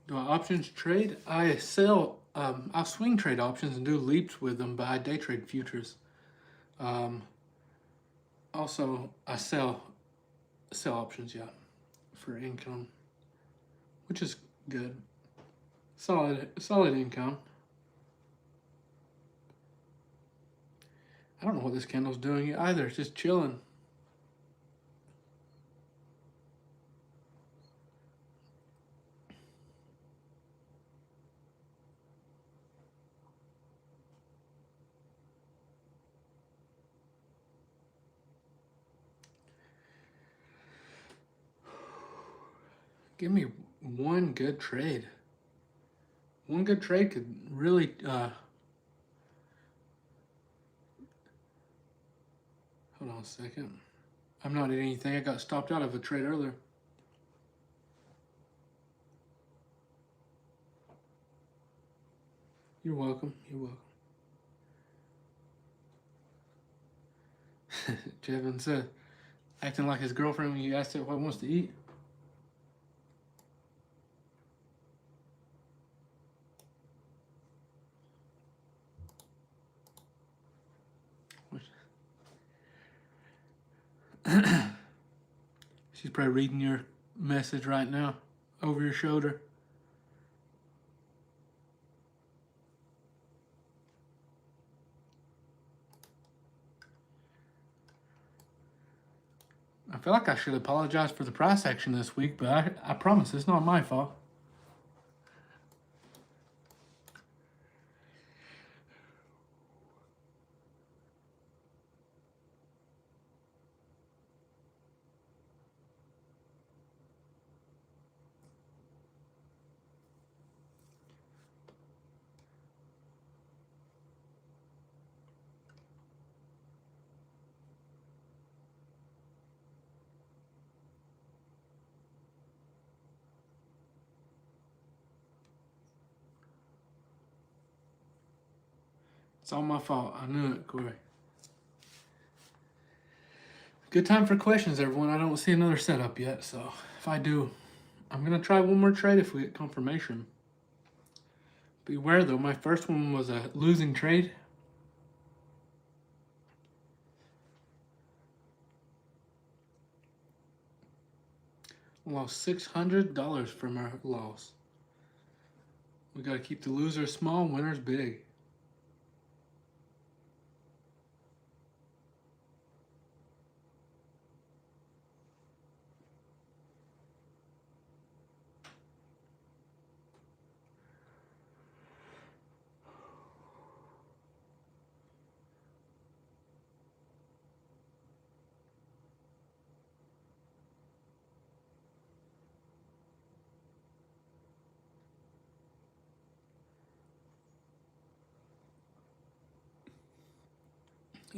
Do I options trade? I sell. I'll swing trade options and do leaps with them, but I day trade futures. Also, I sell options, yeah, for income, which is good. Solid income. I don't know what this candle's doing either. It's just chilling. Give me one good trade. One good trade could really hold on a second. I'm not in anything. I got stopped out of a trade earlier. You're welcome. You're welcome. Jevin said, acting like his girlfriend when you asked her what wants to eat. She's probably reading your message right now over your shoulder. I feel like I should apologize for the price action this week, but I promise it's not my fault. It's all my fault. I knew it, Corey. Good time for questions, everyone. I don't see another setup yet, so if I do, I'm going to try one more trade if we get confirmation. Beware, though, my first one was a losing trade. Lost $600 from our loss. We got to keep the losers small, winners big.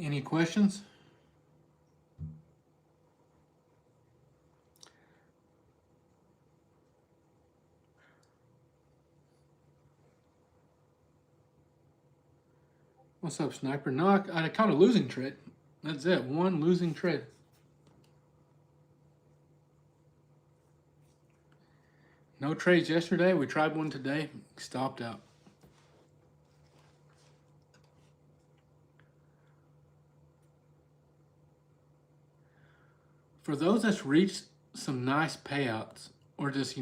Any questions? What's up, Sniper? No, I caught a losing trade. That's it. One losing trade. No trades yesterday. We tried one today. Stopped out. For those that's reached some nice payouts or just,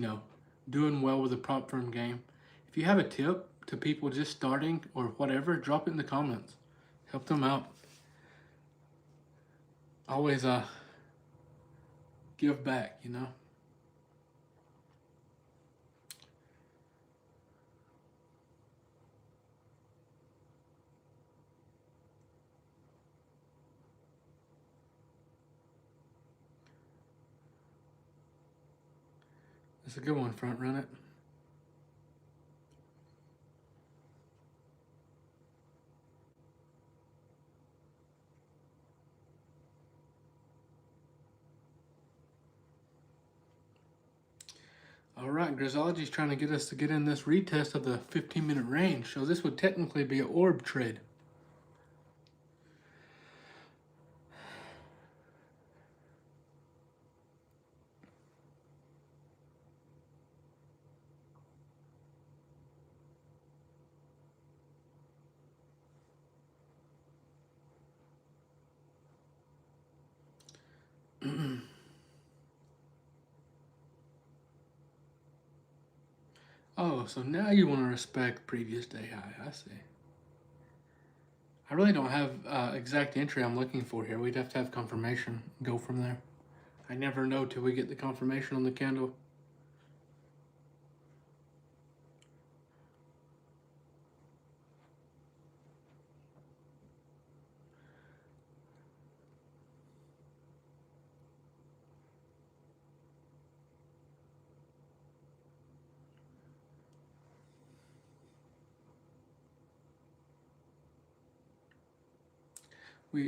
doing well with the prop firm game, if you have a tip to people just starting or whatever, drop it in the comments. Help them out. Always give back, It's a good one, front run it. All right, Grizzology's trying to get us to get in this retest of the 15-minute range, so this would technically be an orb trade. Oh, so now you want to respect previous day high. I see. I really don't have exact entry I'm looking for here. We'd have to have confirmation. Go from there. I never know till we get the confirmation on the candle.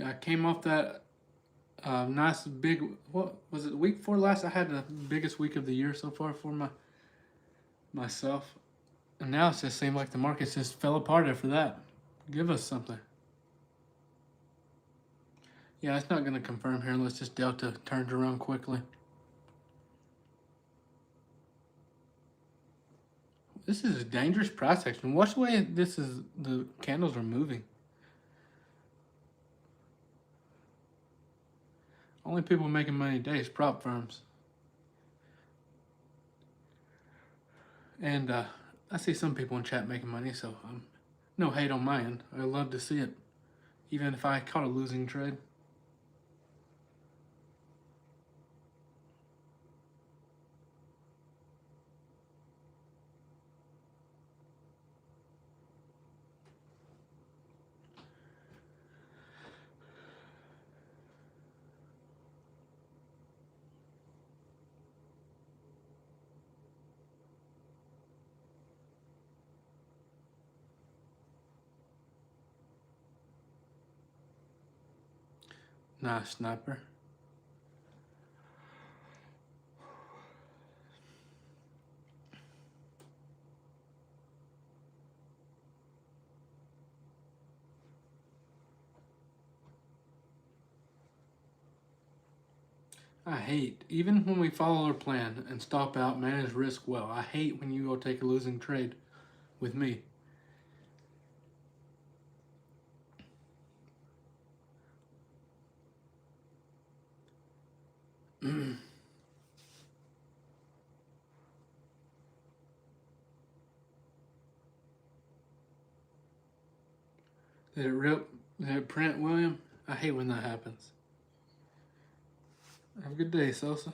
I came off that nice big, what was it, week before last? I had the biggest week of the year so far for myself. And now it just seemed like the markets just fell apart after that. Give us something. Yeah, it's not going to confirm here unless this delta turns around quickly. This is a dangerous price action. Watch the way the candles are moving. Only people making money today is prop firms. And I see some people in chat making money, so no hate on my end. I love to see it, even if I caught a losing trade. Nice, Sniper. I hate, even when we follow our plan and stop out, manage risk well, I hate when you go take a losing trade with me. Did it rip? Did it print, William? I hate when that happens. Have a good day, Sosa.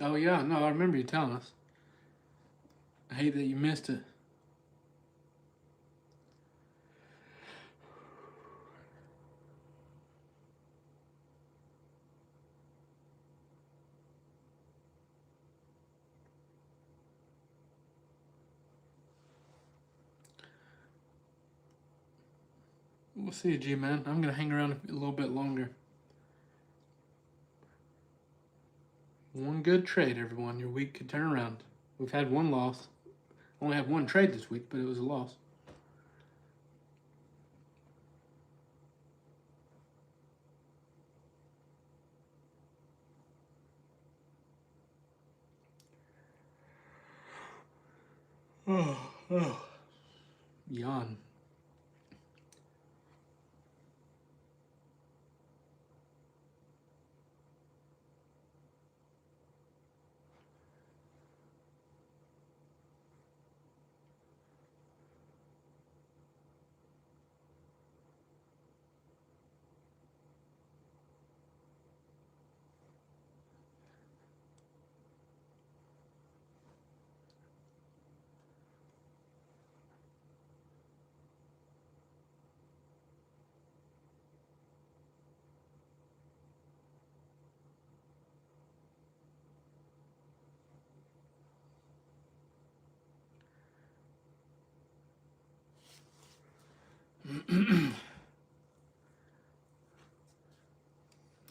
Oh yeah, no, I remember you telling us. I hate that you missed it. We'll see you, G-Man. I'm gonna hang around a little bit longer. One good trade, everyone. Your week could turn around. We've had one loss. Only had one trade this week, but it was a loss. Oh. Yawn.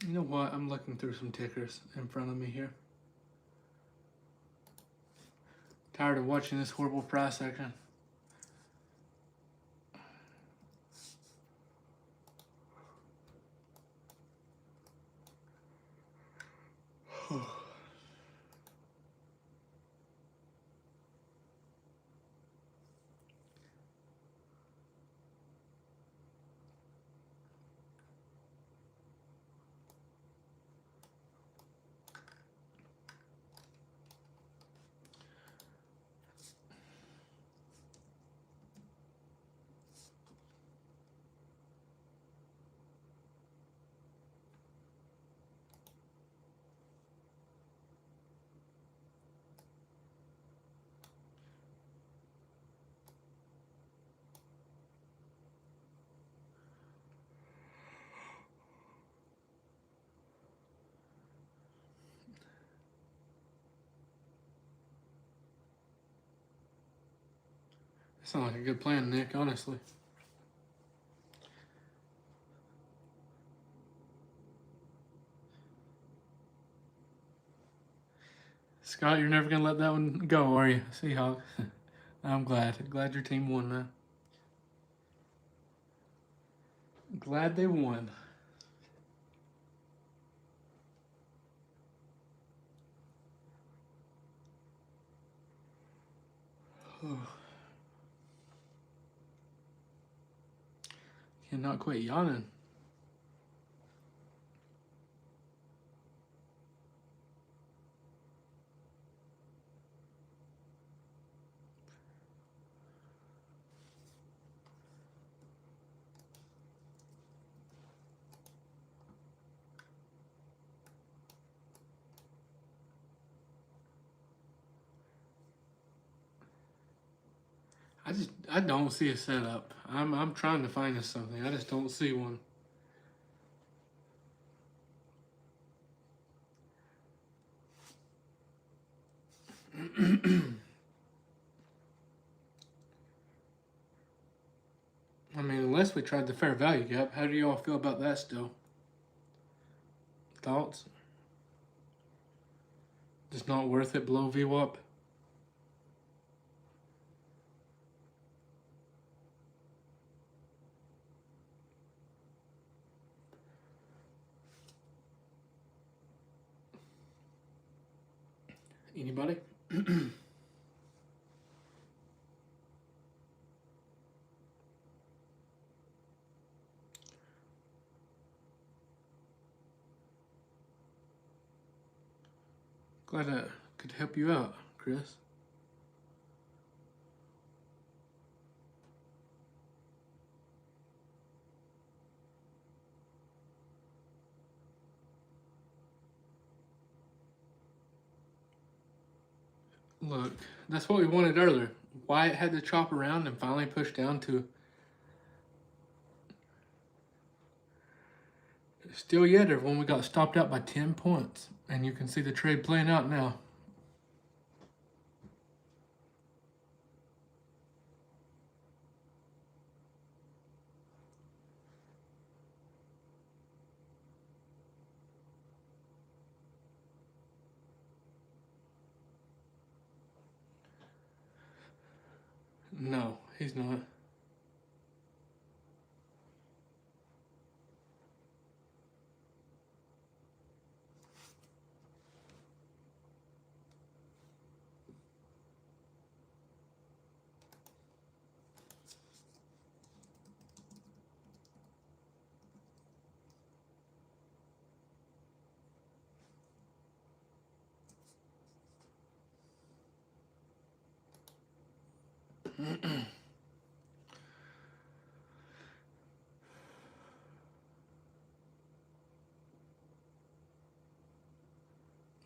You know what? I'm looking through some tickers in front of me here. Tired of watching this horrible price action. Sounds like a good plan, Nick, honestly. Scott, you're never gonna let that one go, are you? Seahawks. I'm glad. Glad your team won, man. Glad they won. Cannot quit yawning. I don't see a setup. I'm trying to find us something. I just don't see one. I mean, unless we tried the fair value gap, how do y'all feel about that still? Thoughts? Just not worth it below VWAP? Anybody? Glad I could help you out, Chris. Look, that's what we wanted earlier. Wyatt had to chop around and finally push down to still yet when we got stopped out by 10 points. And you can see the trade playing out now. No, he's not.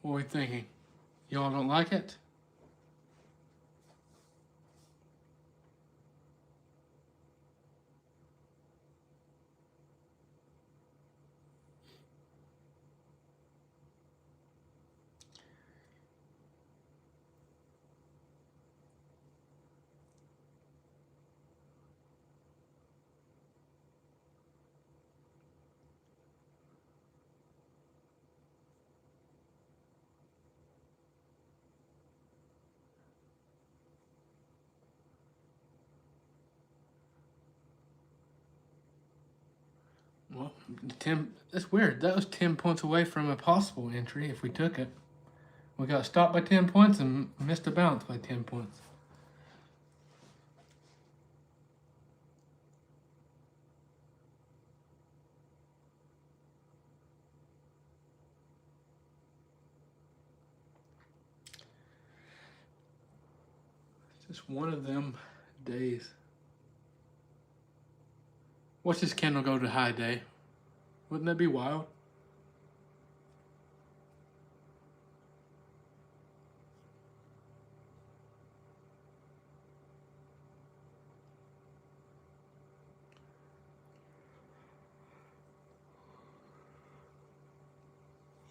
What are we thinking? Y'all don't like it? Well, 10. That's weird. That was 10 points away from a possible entry if we took it. We got stopped by 10 points and missed a bounce by 10 points. It's just one of them days. Watch this candle go to high day. Wouldn't that be wild?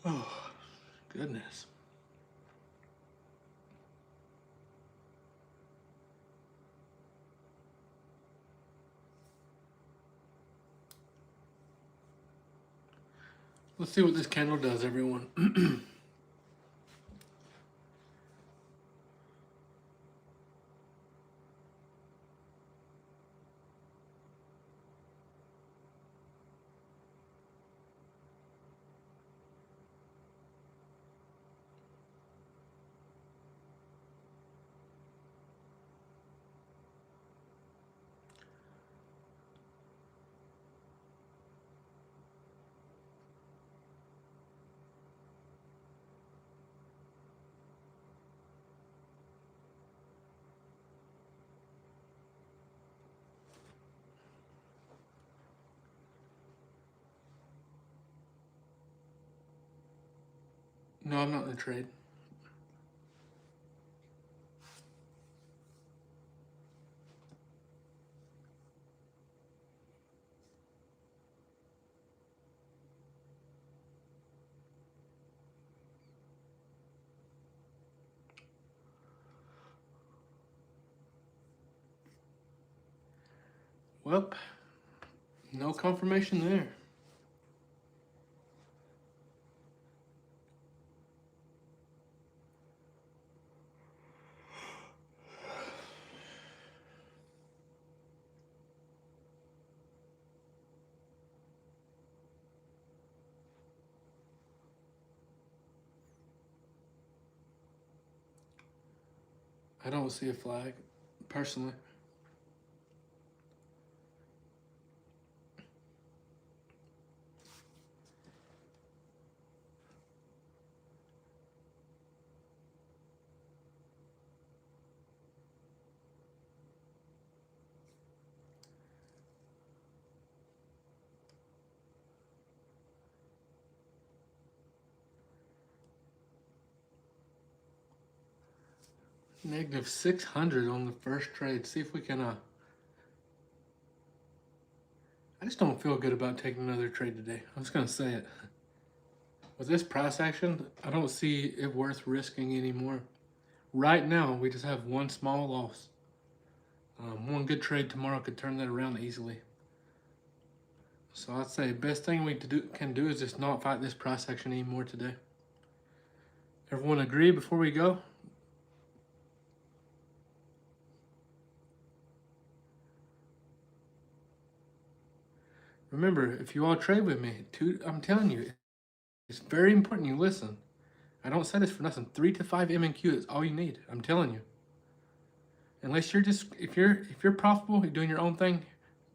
Oh, goodness. Let's see what this candle does, everyone. No, I'm not in the trade. Well, no confirmation there. I don't see a flag, personally. Negative 600 on the first trade. See if we can, I just don't feel good about taking another trade today. I'm just going to say it. With this price action, I don't see it worth risking anymore. Right now, we just have one small loss. One good trade tomorrow could turn that around easily. So I'd say best thing we can do is just not fight this price action anymore today. Everyone agree before we go? Remember, if you all trade with me, I'm telling you, it's very important you listen. I don't say this for nothing. 3 to 5 M&Q is all you need. I'm telling you. Unless you're just, if you're profitable, you're doing your own thing,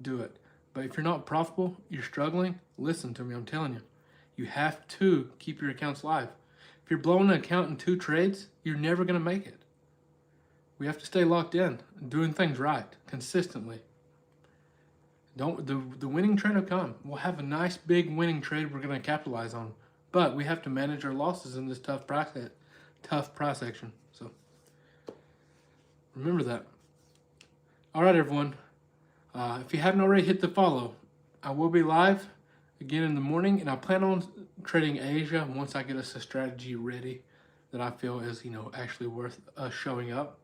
do it. But if you're not profitable, you're struggling, listen to me. I'm telling you. You have to keep your accounts live. If you're blowing an account in 2 trades, you're never going to make it. We have to stay locked in, doing things right, consistently. The winning trade will come. We'll have a nice big winning trade we're going to capitalize on. But we have to manage our losses in this tough price action. So remember that. All right, everyone. If you haven't already hit the follow, I will be live again in the morning, and I plan on trading Asia once I get us a strategy ready that I feel is, actually worth us showing up.